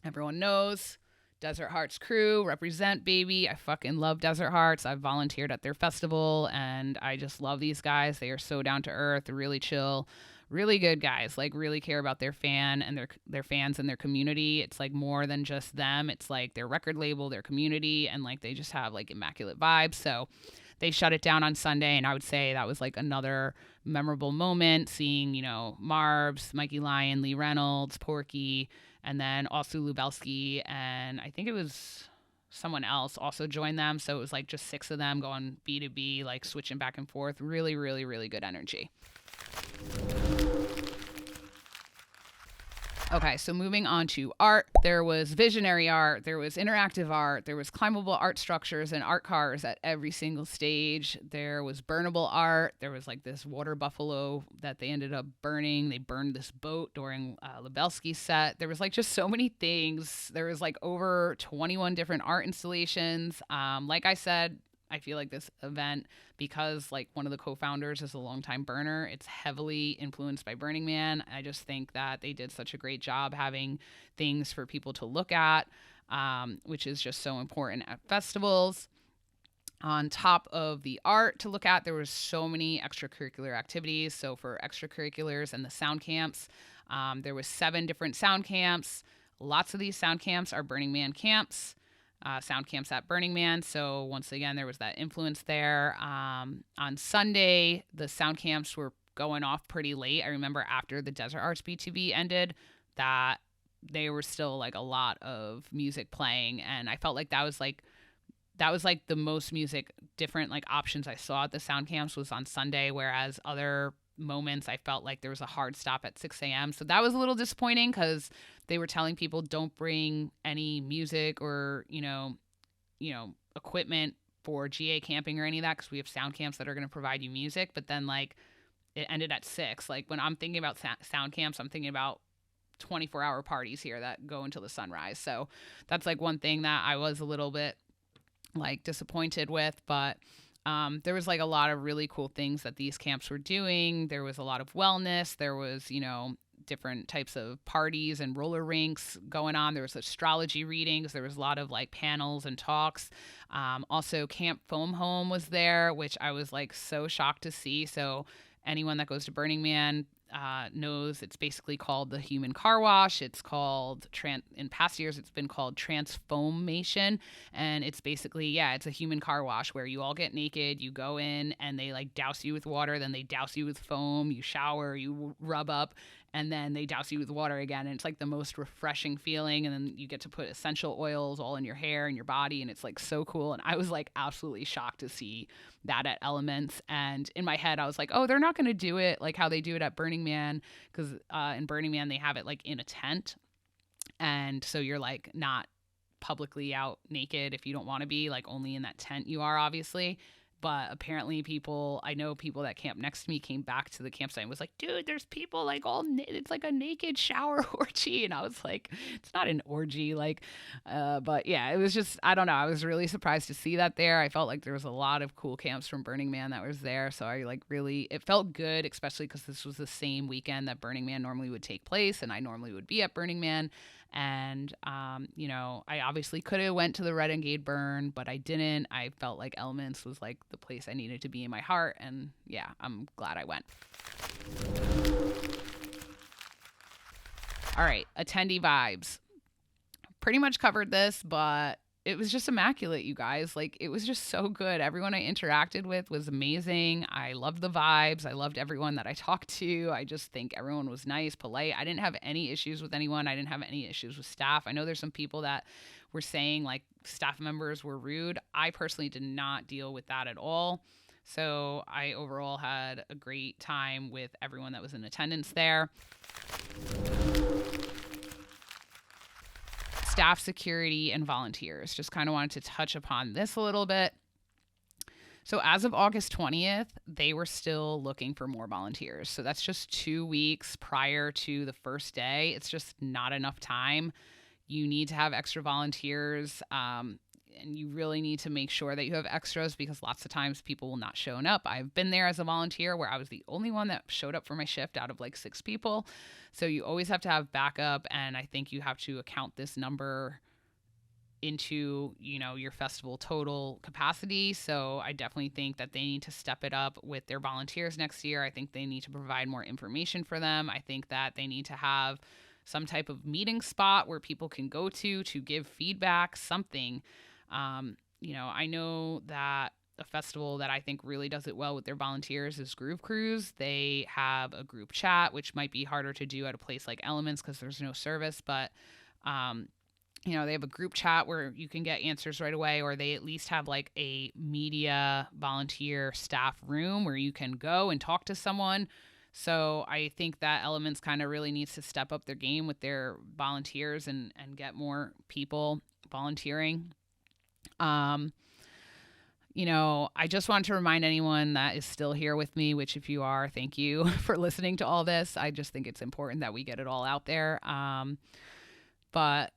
Speaker 1: Everyone knows Desert Hearts crew, represent, baby. I fucking love Desert Hearts. I've volunteered at their festival and I just love these guys. They are so down to earth, really chill. Really good guys, like really care about their fan and their fans and their community. It's like more than just them. It's like their record label, their community, and like they just have like immaculate vibes. So they shut it down on Sunday, and I would say that was like another memorable moment, seeing, Marbs, Mikey Lyon, Lee Reynolds, Porky, and then also Lubelski, and I think it was someone else also joined them. So it was like just 6 of them going B2B, like switching back and forth. Really, really, really good energy. Okay, so moving on to art, there was visionary art, there was interactive art, there was climbable art structures and art cars at every single stage. There was burnable art. There was like this water buffalo that they ended up burning. They burned this boat during Lubelski's set. There was like just so many things. There was like over 21 different art installations. Like I said, I feel like this event, because like one of the co-founders is a longtime burner, it's heavily influenced by Burning Man. I just think that they did such a great job having things for people to look at, which is just so important at festivals. On top of the art to look at, there was so many extracurricular activities. So for extracurriculars and the sound camps, there was 7 different sound camps. Lots of these sound camps are Burning Man camps. Sound camps at Burning Man. So once again, there was that influence there. On Sunday, the sound camps were going off pretty late. I remember after the Desert Arts B2B ended that they were still like a lot of music playing. And I felt like that was like the most music different like options I saw at the sound camps was on Sunday, whereas other moments I felt like there was a hard stop at 6 a.m. So that was a little disappointing because they were telling people don't bring any music or, equipment for GA camping or any of that because we have sound camps that are going to provide you music. But then like it ended at 6. Like when I'm thinking about sound camps, I'm thinking about 24-hour parties here that go until the sunrise. So that's like one thing that I was a little bit like disappointed with, but there was like a lot of really cool things that these camps were doing. There was a lot of wellness. There was, different types of parties and roller rinks going on. There was astrology readings. There was a lot of like panels and talks. Also, Camp Foam Home was there, which I was like so shocked to see. So anyone that goes to Burning Man knows it's basically called the human car wash. It's called, in past years, it's been called transfoamation. And it's basically, yeah, it's a human car wash where you all get naked, you go in and they like douse you with water, then they douse you with foam, you shower, you rub up, and then they douse you with water again. And it's like the most refreshing feeling. And then you get to put essential oils all in your hair and your body. And it's like so cool. And I was like absolutely shocked to see that at Elements. And in my head, I was like, oh, they're not going to do it like how they do it at Burning Man. Because in Burning Man, they have it like in a tent. And so you're like not publicly out naked if you don't want to be, like only in that tent you are, obviously. But apparently I know people that camp next to me came back to the campsite and was like, dude, there's people like it's like a naked shower orgy. And I was like, it's not an orgy. Like, but yeah, it was just, I don't know. I was really surprised to see that there. I felt like there was a lot of cool camps from Burning Man that was there. So I like really, it felt good, especially because this was the same weekend that Burning Man normally would take place. And I normally would be at Burning Man. And, you know, I obviously could have went to the Red Engage burn, but I didn't. I felt like Elements was like the place I needed to be in my heart. And yeah, I'm glad I went. All right. Attendee Vibes. Pretty much covered this, but it was just immaculate, you guys. Like, it was just so good. Everyone I interacted with was amazing. I loved the vibes. I loved everyone that I talked to. I just think everyone was nice, polite. I didn't have any issues with anyone. I didn't have any issues with staff. I know there's some people that were saying like staff members were rude. I personally did not deal with that at all. So I overall had a great time with everyone that was in attendance there. Staff, security, and volunteers. Just kind of wanted to touch upon this a little bit. So as of August 20th, they were still looking for more volunteers. So that's just 2 weeks prior to the first day. It's just not enough time. You need to have extra volunteers. And you really need to make sure that you have extras because lots of times people will not show up. I've been there as a volunteer where I was the only one that showed up for my shift out of like 6 people. So you always have to have backup. And I think you have to account this number into, you know, your festival total capacity. So I definitely think that they need to step it up with their volunteers next year. I think they need to provide more information for them. I think that they need to have some type of meeting spot where people can go to give feedback, something. You know, I know that a festival that I think really does it well with their volunteers is Groove Cruise. They have a group chat, which might be harder to do at a place like Elements because there's no service, but, you know, they have a group chat where you can get answers right away, or they at least have like a media volunteer staff room where you can go and talk to someone. So I think that Elements kind of really needs to step up their game with their volunteers and get more people volunteering. You know, I just want to remind anyone that is still here with me, which if you are, thank you for listening to all this. I just think it's important that we get it all out there. But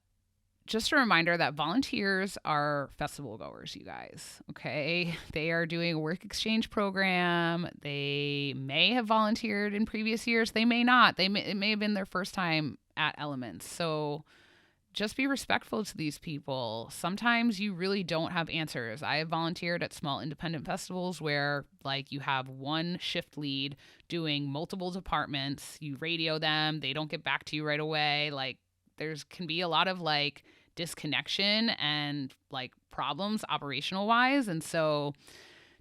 Speaker 1: just a reminder that volunteers are festival goers, you guys, okay? They are doing a work exchange program. They may have volunteered in previous years. They may not. It may have been their first time at Elements. So just be respectful to these people. Sometimes you really don't have answers. I have volunteered at small independent festivals where like you have one shift lead doing multiple departments. You radio them. They don't get back to you right away. Like can be a lot of like disconnection and like problems operational wise. And so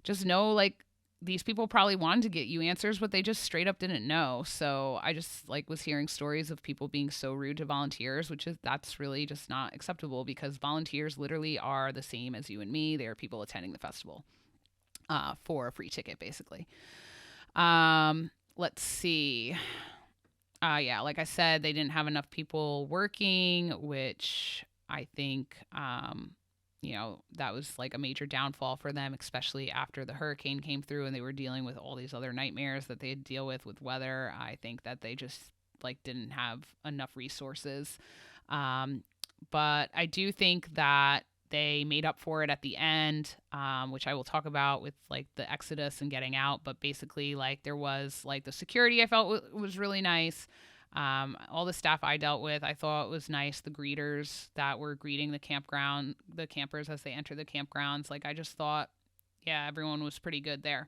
Speaker 1: just know like these people probably wanted to get you answers, but they just straight up didn't know. So I just like was hearing stories of people being so rude to volunteers, that's really just not acceptable because volunteers literally are the same as you and me. They are people attending the festival for a free ticket, basically. Let's see. Yeah, like I said, they didn't have enough people working, which I think, you know, that was like a major downfall for them, especially after the hurricane came through and they were dealing with all these other nightmares that they had to deal with weather. I think that they just like didn't have enough resources. But I do think that they made up for it at the end, which I will talk about with like the exodus and getting out. But basically like there was like the security I felt was really nice. All the staff I dealt with, I thought was nice. The greeters that were greeting the campers as they enter the campgrounds, like I just thought, yeah, everyone was pretty good there.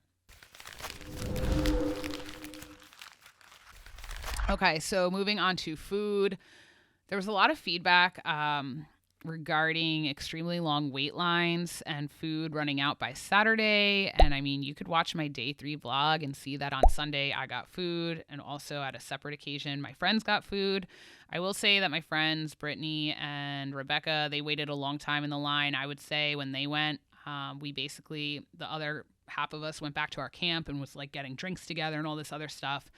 Speaker 1: Okay, so moving on to food, there was a lot of feedback regarding extremely long wait lines and food running out by Saturday. And I mean, you could watch my day 3 vlog and see that on Sunday I got food, and also at a separate occasion my friends got food. I will say that my friends Brittany and Rebecca, they waited a long time in the line. I would say when they went, we basically, the other half of us went back to our camp and was like getting drinks together and all this other stuff.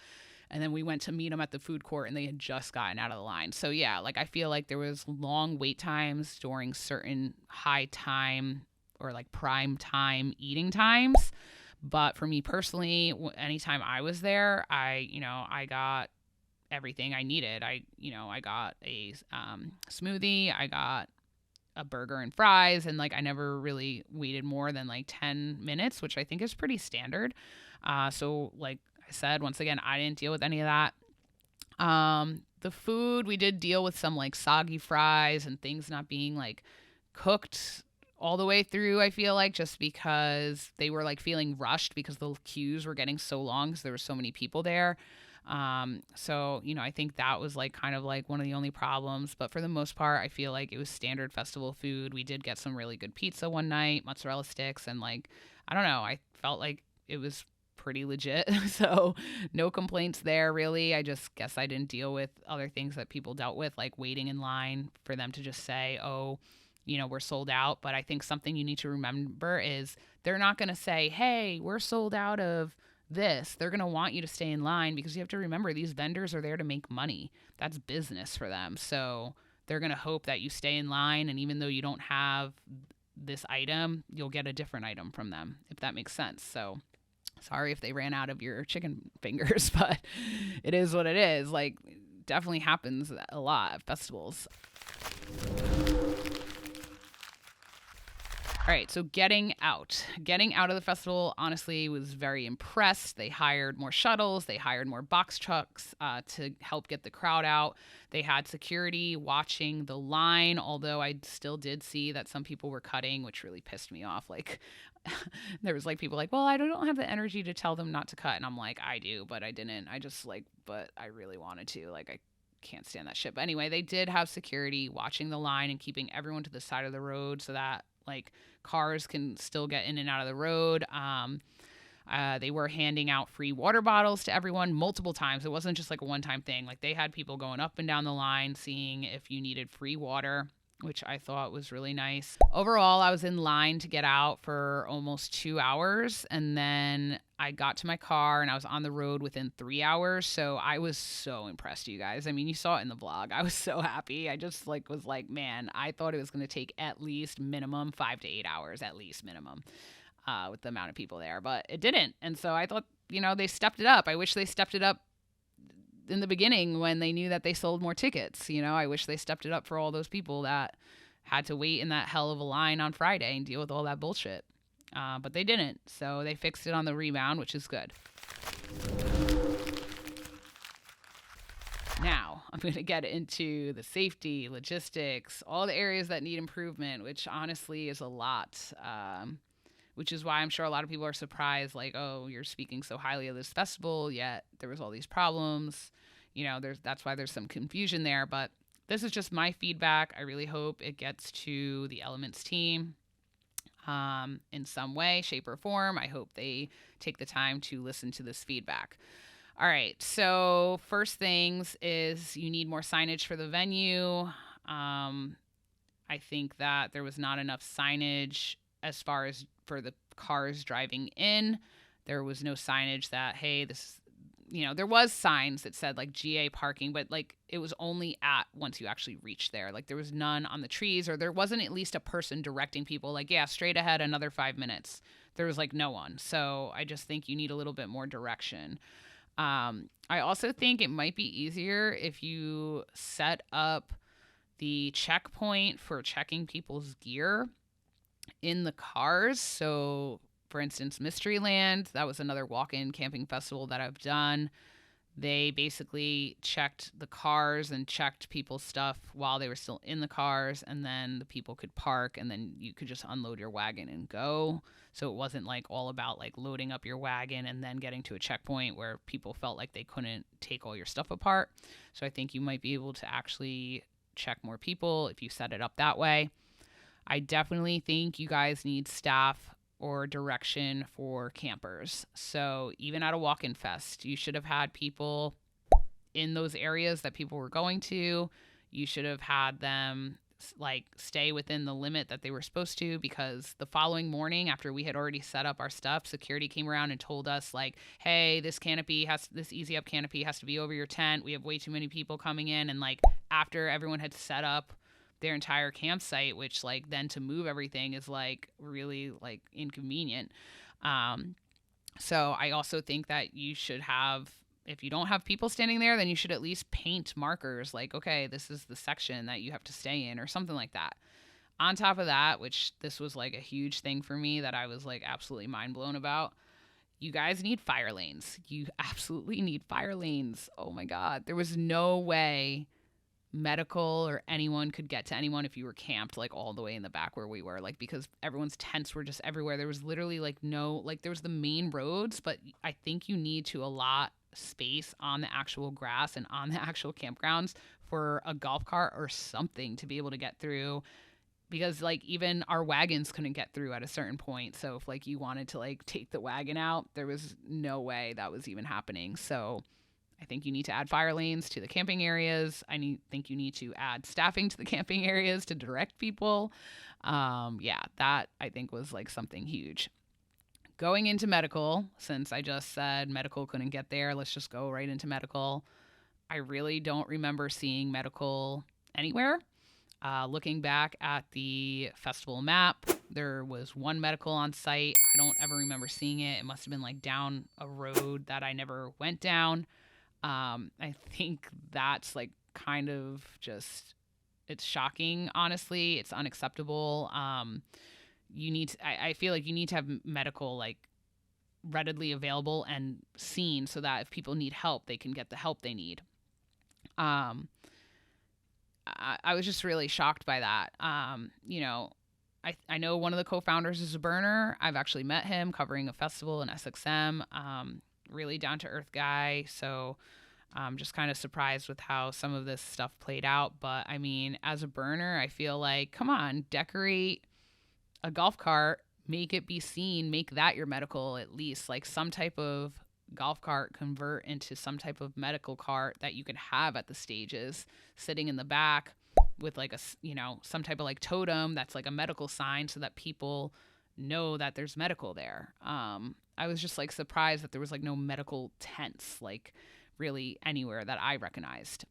Speaker 1: And then we went to meet them at the food court, and they had just gotten out of the line. So yeah, like I feel like there was long wait times during certain high time or like prime time eating times. But for me personally, anytime I was there, I got everything I needed. I got a smoothie, I got a burger and fries, and like I never really waited more than like 10 minutes, which I think is pretty standard. So like I said, once again, I didn't deal with any of that. The food, we did deal with some like soggy fries and things not being like cooked all the way through, I feel like, just because they were like feeling rushed because the queues were getting so long because there were so many people there. So, I think that was like kind of like one of the only problems. But for the most part, I feel like it was standard festival food. We did get some really good pizza one night, mozzarella sticks, and like, I don't know, I felt like it was pretty legit. So no complaints there, really. I just guess I didn't deal with other things that people dealt with, like waiting in line for them to just say, oh, we're sold out. But I think something you need to remember is they're not going to say, hey, we're sold out of this. They're going to want you to stay in line, because you have to remember these vendors are there to make money. That's business for them. So they're going to hope that you stay in line, and even though you don't have this item, you'll get a different item from them, if that makes sense. So sorry if they ran out of your chicken fingers, but it is what it is. Like, definitely happens a lot at festivals. All right, so getting out of the festival, honestly, was very impressed. They hired more shuttles. They hired more box trucks to help get the crowd out. They had security watching the line, although I still did see that some people were cutting, which really pissed me off. Like, there was like people like, well, I don't have the energy to tell them not to cut. And I'm like, I do, but I didn't. But I really wanted to. Like, I can't stand that shit. But anyway, they did have security watching the line and keeping everyone to the side of the road so that like cars can still get in and out of the road. They were handing out free water bottles to everyone multiple times. It wasn't just like a one-time thing. Like, they had people going up and down the line seeing if you needed free water, which I thought was really nice. Overall, I was in line to get out for almost 2 hours, and then I got to my car and I was on the road within 3 hours. So I was so impressed, you guys. I mean, you saw it in the vlog. I was so happy. I just was like, man, I thought it was going to take at least minimum 5 to 8 hours, at least minimum, with the amount of people there, but it didn't. And so I thought, they stepped it up. I wish they stepped it up in the beginning when they knew that they sold more tickets. I wish they stepped it up for all those people that had to wait in that hell of a line on Friday and deal with all that bullshit. But they didn't. So they fixed it on the rebound, which is good. Now, I'm going to get into the safety, logistics, all the areas that need improvement, which honestly is a lot. Which is why I'm sure a lot of people are surprised, like, oh, you're speaking so highly of this festival, yet there was all these problems. That's why there's some confusion there. But this is just my feedback. I really hope it gets to the Elements team in some way, shape, or form. I hope they take the time to listen to this feedback. All right, so first things is you need more signage for the venue. I think that there was not enough signage as far as for the cars driving in. There was no signage that, hey, this, there was signs that said like GA parking, but like it was only at once you actually reached there. Like there was none on the trees, or there wasn't at least a person directing people like, yeah, straight ahead, another 5 minutes. There was like no one. So I just think you need a little bit more direction. I also think it might be easier if you set up the checkpoint for checking people's gear in the cars. So, for instance, Mysteryland, that was another walk-in camping festival that I've done. They basically checked the cars and checked people's stuff while they were still in the cars, and then the people could park, and then you could just unload your wagon and go. So it wasn't like all about like loading up your wagon and then getting to a checkpoint where people felt like they couldn't take all your stuff apart. So I think you might be able to actually check more people if you set it up that way. I definitely think you guys need staff or direction for campers. So even at a walk-in fest, you should have had people in those areas that people were going to. You should have had them like stay within the limit that they were supposed to, because the following morning, after we had already set up our stuff, security came around and told us like, hey, this easy up canopy has to be over your tent. We have way too many people coming in. And like after everyone had set up their entire campsite, which like then to move everything is like really like inconvenient. So I also think that you should have, if you don't have people standing there, then you should at least paint markers like, okay, this is the section that you have to stay in or something like that. On top of that, which this was like a huge thing for me that I was like absolutely mind blown about, you guys need fire lanes. You absolutely need fire lanes. Oh my God. There was no way medical or anyone could get to anyone if you were camped like all the way in the back where we were, like, because everyone's tents were just everywhere. There was literally like no, like there was the main roads, but I think you need to allot space on the actual grass and on the actual campgrounds for a golf cart or something to be able to get through, because like even our wagons couldn't get through at a certain point. So if like you wanted to like take the wagon out, there was no way that was even happening. So I think you need to add fire lanes to the camping areas. Think you need to add staffing to the camping areas to direct people. Yeah, that I think was like something huge. Going into medical, since I just said medical couldn't get there, let's just go right into medical. I really don't remember seeing medical anywhere. Looking back at the festival map, there was one medical on site. I don't ever remember seeing it. It must have been like down a road that I never went down. I think that's like kind of just, it's shocking, honestly. It's unacceptable. I feel like you need to have medical like readily available and seen so that if people need help, they can get the help they need. I was just really shocked by that. I know one of the co-founders is a burner. I've actually met him covering a festival in SXM. Really down to earth guy. So I'm just kind of surprised with how some of this stuff played out. But I mean, as a burner, I feel like, come on, decorate a golf cart, make it be seen, make that your medical, at least like some type of golf cart convert into some type of medical cart that you could have at the stages sitting in the back with like some type of like totem that's like a medical sign so that people know that there's medical there. I was just like surprised that there was like no medical tents like really anywhere that I recognized.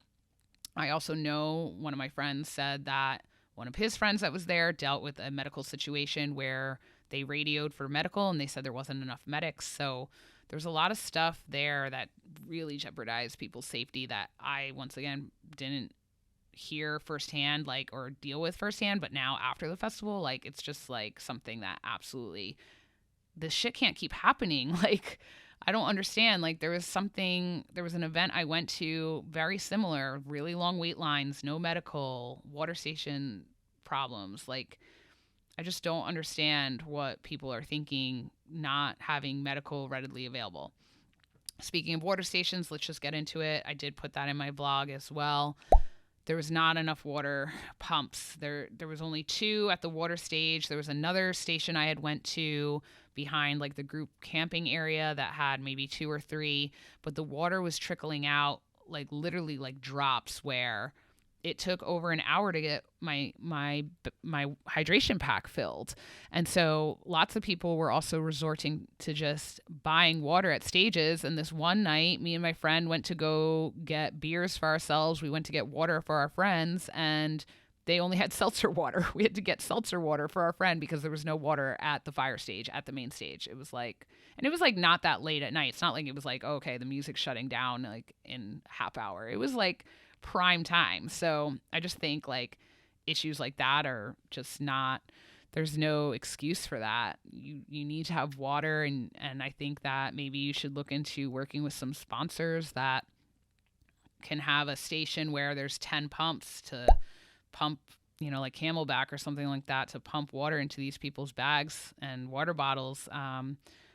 Speaker 1: I also know one of my friends said that one of his friends that was there dealt with a medical situation where they radioed for medical and they said there wasn't enough medics. So there's a lot of stuff there that really jeopardized people's safety that I, once again, didn't hear firsthand, like, or deal with firsthand. But now after the festival, like, it's just like something that absolutely, this shit can't keep happening. Like, I don't understand. Like, there was an event I went to very similar, really long wait lines, no medical, water station problems. Like, I just don't understand what people are thinking, not having medical readily available. Speaking of water stations, let's just get into it. I did put that in my blog as well. There was not enough water pumps. There was only 2 at the water stage. There was another station I had went to behind like the group camping area that had maybe 2 or 3, but the water was trickling out like literally like drops, where it took over an hour to get my hydration pack filled. And so lots of people were also resorting to just buying water at stages. And this one night, me and my friend went to go get beers for ourselves. We went to get water for our friends, and they only had seltzer water. We had to get seltzer water for our friend because there was no water at the fire stage, at the main stage. It was like not that late at night. It's not like it was like, oh, okay, the music's shutting down like in half hour. It was like prime time. So I just think like issues like that are just not, there's no excuse for that. You need to have water, and I think that maybe you should look into working with some sponsors that can have a station where there's 10 pumps to pump, like Camelback or something like that, to pump water into these people's bags and water bottles,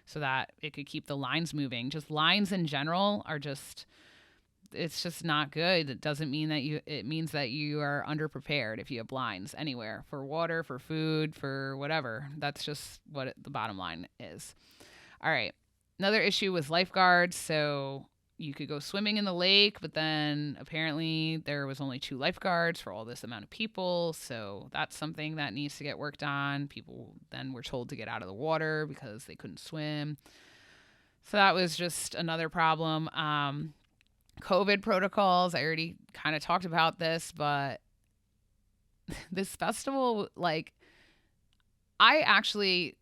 Speaker 1: so that it could keep the lines moving. Just lines in general are just, it's just not good. It doesn't mean that it means that you are underprepared if you have lines anywhere for water, for food, for whatever. That's just what the bottom line is. All right. Another issue was lifeguards. So you could go swimming in the lake, but then apparently there was only 2 lifeguards for all this amount of people. So that's something that needs to get worked on. People then were told to get out of the water because they couldn't swim. So that was just another problem. COVID protocols, I already kind of talked about this, but this festival, like, I actually,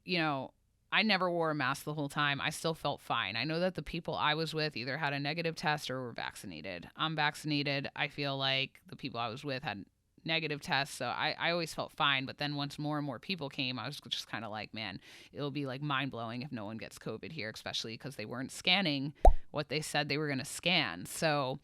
Speaker 1: I never wore a mask the whole time. I still felt fine. I know that the people I was with either had a negative test or were vaccinated. I'm vaccinated. I feel like the people I was with had negative tests, so I always felt fine. But then once more and more people came, I was just kind of like, man, it'll be like mind-blowing if no one gets COVID here, especially because they weren't scanning what they said they were going to scan. So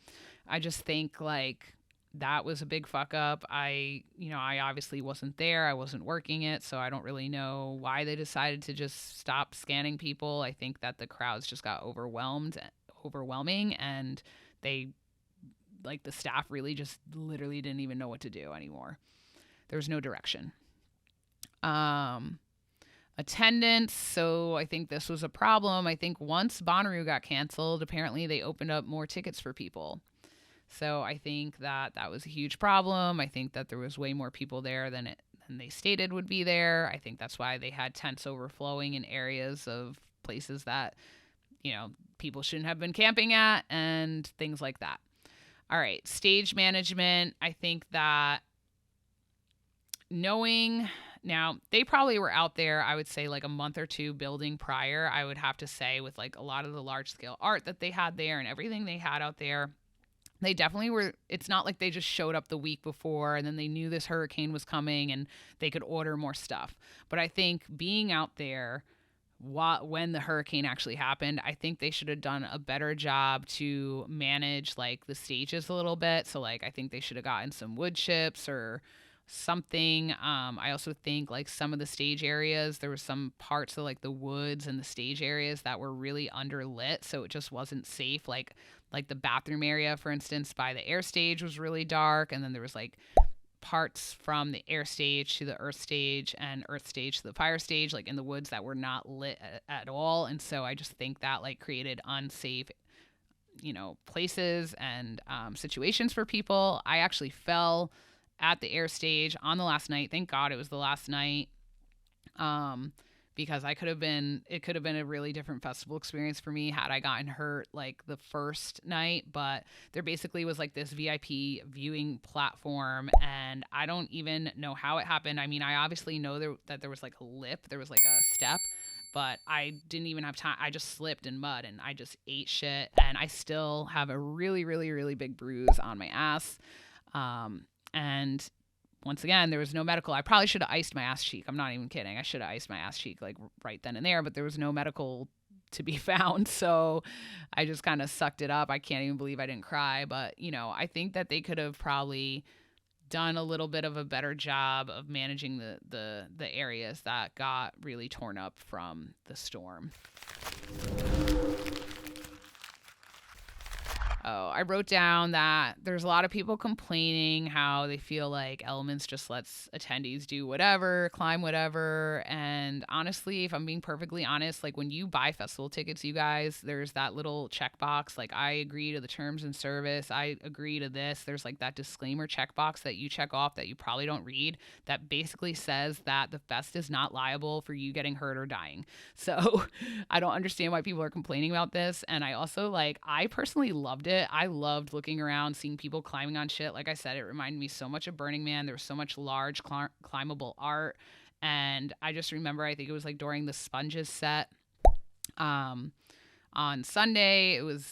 Speaker 1: I just think, like, that was a big fuck up. I obviously wasn't there. I wasn't working it, so I don't really know why they decided to just stop scanning people. I think that the crowds just got overwhelming, and they, like, the staff really just literally didn't even know what to do anymore. There was no direction. Attendance. So I think this was a problem. I think once Bonnaroo got canceled, apparently they opened up more tickets for people. So I think that was a huge problem. I think that there was way more people there than they stated would be there. I think that's why they had tents overflowing in areas of places that, people shouldn't have been camping at and things like that. All right, stage management. I think that now, they probably were out there, I would say, like a month or 2 building prior, I would have to say, with like a lot of the large scale art that they had there and everything they had out there. They definitely were. It's not like they just showed up the week before and then they knew this hurricane was coming and they could order more stuff. But I think being out there when the hurricane actually happened, I think they should have done a better job to manage, like, the stages a little bit. So, like, I think they should have gotten some wood chips or something. I also think, like, some of the stage areas, there were some parts of, like, the woods and the stage areas that were really underlit, so it just wasn't safe. Like the bathroom area, for instance, by the air stage was really dark, and then there was, like, parts from the air stage to the earth stage and earth stage to the fire stage, like in the woods, that were not lit at all. And so I just think that, like, created unsafe, places and situations for people. I actually fell at the air stage on the last night. Thank God it was the last night. Because it could have been a really different festival experience for me had I gotten hurt, like, the first night. But there basically was, like, this VIP viewing platform, and I don't even know how it happened. I mean, I obviously know that there was, like, a lip, there was, like, a step, but I didn't even have time. I just slipped in mud and I just ate shit, and I still have a really, really, really big bruise on my ass. And once again, there was no medical. I probably should have iced my ass cheek. I'm not even kidding. I should have iced my ass cheek, like, right then and there, but there was no medical to be found. So I just kind of sucked it up. I can't even believe I didn't cry. But, I think that they could have probably done a little bit of a better job of managing the areas that got really torn up from the storm. Oh, I wrote down that there's a lot of people complaining how they feel like Elements just lets attendees do whatever, climb whatever. And honestly, if I'm being perfectly honest, like, when you buy festival tickets, you guys, there's that little checkbox, like, I agree to the terms and service. I agree to this. There's, like, that disclaimer checkbox that you check off that you probably don't read that basically says that the fest is not liable for you getting hurt or dying. So I don't understand why people are complaining about this. And I also, like, I personally loved it. I loved looking around, seeing people climbing on shit. Like I said, it reminded me so much of Burning Man. There was so much large climbable art. And I just remember, I think it was like during the Sponges set on Sunday, it was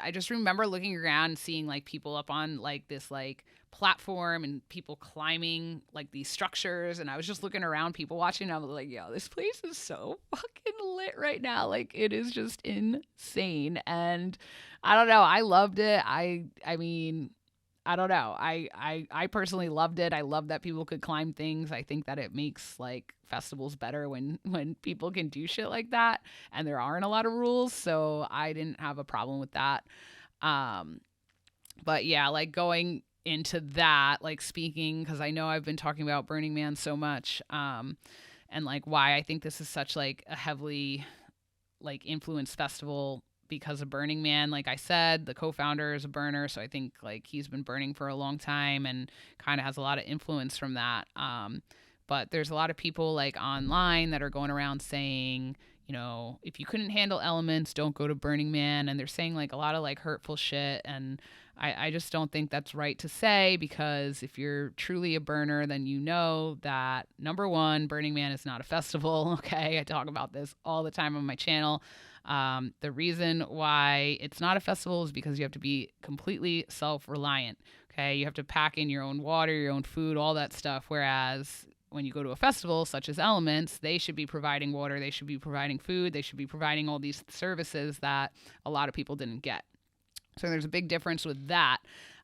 Speaker 1: I just remember looking around and seeing, like, people up on, like, this, like, platform and people climbing like these structures, and I was just looking around, people watching, and I was like, yo, this place is so fucking lit right now. Like, it is just insane. And I don't know, I loved it. I mean, I don't know. I personally loved it. I love that people could climb things. I think that it makes like festivals better when people can do shit like that and there aren't a lot of rules. So I didn't have a problem with that. Um, but yeah, like going into that, like speaking, because I know I've been talking about Burning Man so much, and like why I think this is such like a heavily like influenced festival because of Burning Man. Like I said, the co-founder is a burner, so I think like he's been burning for a long time and kind of has a lot of influence from that. But there's a lot of people like online that are going around saying, you know, if you couldn't handle elements, don't go to Burning Man. And they're saying like a lot of like hurtful shit. And I just don't think that's right to say, because if you're truly a burner, then you know that number one, Burning Man is not a festival. Okay. I talk about this all the time on my channel. The reason why it's not a festival is because you have to be completely self-reliant. Okay. You have to pack in your own water, your own food, all that stuff. Whereas when you go to a festival such as Elements, they should be providing water, they should be providing food, they should be providing all these services that a lot of people didn't get. So there's a big difference with that.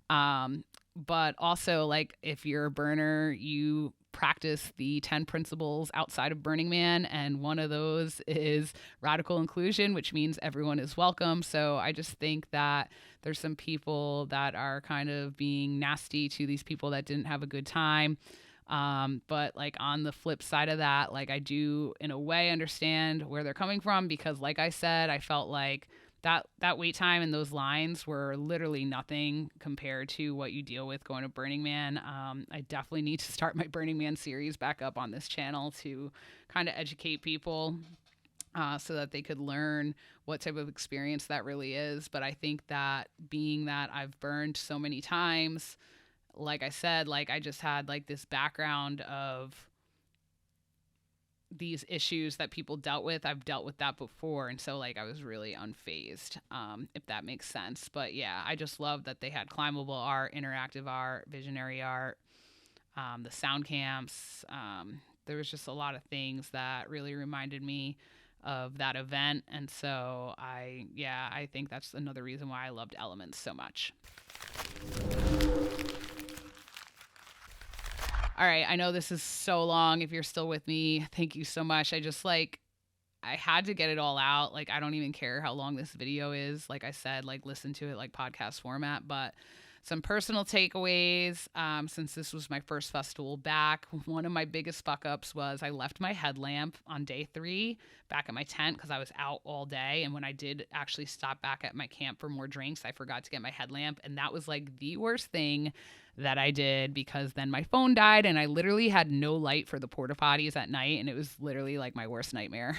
Speaker 1: But also, like, if you're a burner, you practice the 10 principles outside of Burning Man. And one of those is radical inclusion, which means everyone is welcome. So I just think that there's some people that are kind of being nasty to these people that didn't have a good time. But like on the flip side of that, like I do in a way understand where they're coming from, because like I said, I felt like that wait time and those lines were literally nothing compared to what you deal with going to Burning Man. I definitely need to start my Burning Man series back up on this channel to kind of educate people, so that they could learn what type of experience that really is. But I think that being that I've burned so many times, like I said, like I just had like this background of these issues that people dealt with. I've dealt with that before. And so like I was really unfazed, if that makes sense. But yeah, I just love that they had climbable art, interactive art, visionary art, the sound camps. There was just a lot of things that really reminded me of that event. And so I think that's another reason why I loved Elements so much. All right, I know this is so long. If you're still with me, thank you so much. I just like, I had to get it all out. Like, I don't even care how long this video is. Like I said, like listen to it like podcast format. But some personal takeaways, since this was my first festival back. One of my biggest fuck ups was I left my headlamp on day 3 back at my tent because I was out all day. And when I did actually stop back at my camp for more drinks, I forgot to get my headlamp. And that was like the worst thing that I did, because then my phone died and I literally had no light for the porta potties at night, and it was literally like my worst nightmare.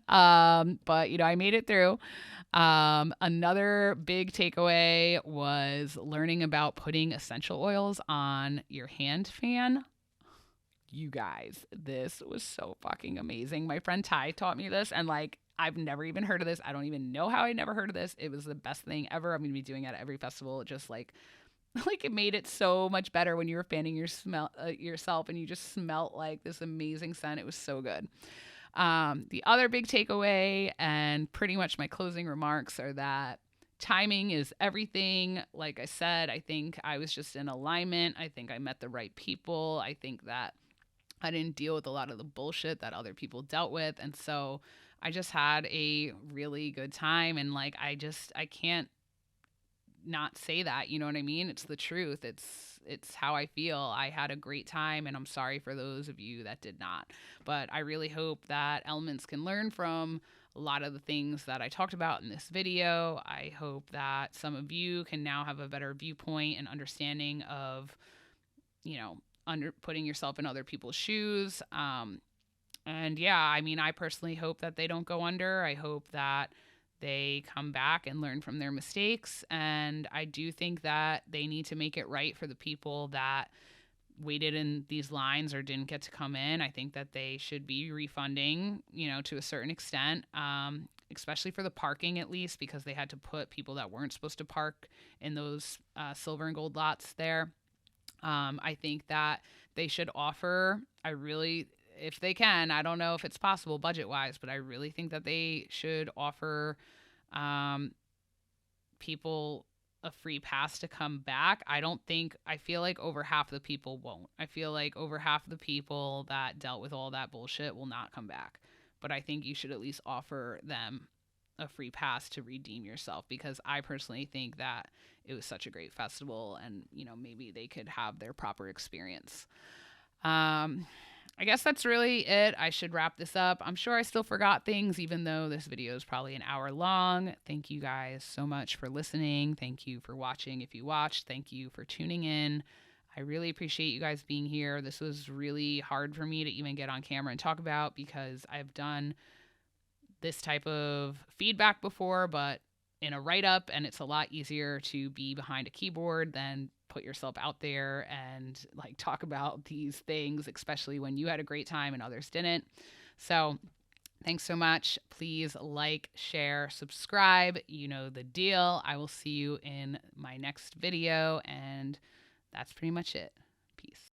Speaker 1: But you know, I made it through. Another big takeaway was learning about putting essential oils on your hand fan. You guys, this was so fucking amazing. My friend Ty taught me this, and like I've never even heard of this. I don't even know how I never heard of this. It was the best thing ever. I'm gonna be doing it at every festival. Just like it made it so much better when you were fanning yourself and you just smelt like this amazing scent. It was so good. The other big takeaway and pretty much my closing remarks are that timing is everything. Like I said, I think I was just in alignment. I think I met the right people. I think that I didn't deal with a lot of the bullshit that other people dealt with. And so I just had a really good time. And like, I can't not say that, you know what I mean? It's the truth. It's how I feel. I had a great time, and I'm sorry for those of you that did not. But I really hope that Elements can learn from a lot of the things that I talked about in this video. I hope that some of you can now have a better viewpoint and understanding of, you know, putting yourself in other people's shoes. And yeah, I mean, I personally hope that they don't go under. I hope that they come back and learn from their mistakes. And I do think that they need to make it right for the people that waited in these lines or didn't get to come in. I think that they should be refunding, you know, to a certain extent, especially for the parking at least, because they had to put people that weren't supposed to park in those silver and gold lots there. I think that they should offer, if they can, I don't know if it's possible budget wise, but I really think that they should offer um, people a free pass to come back. I feel like over half the people won't. I feel like over half the people that dealt with all that bullshit will not come back. But I think you should at least offer them a free pass to redeem yourself, because I personally think that it was such a great festival, and maybe they could have their proper experience. Um, I guess that's really it. I should wrap this up. I'm sure I still forgot things, even though this video is probably an hour long. Thank you guys so much for listening. Thank you for watching if you watched. Thank you for tuning in. I really appreciate you guys being here. This was really hard for me to even get on camera and talk about, because I've done this type of feedback before, but in a write up, and it's a lot easier to be behind a keyboard than put yourself out there and like talk about these things, especially when you had a great time and others didn't. So, thanks so much. Please like, share, subscribe. You know the deal. I will see you in my next video, and that's pretty much it. Peace.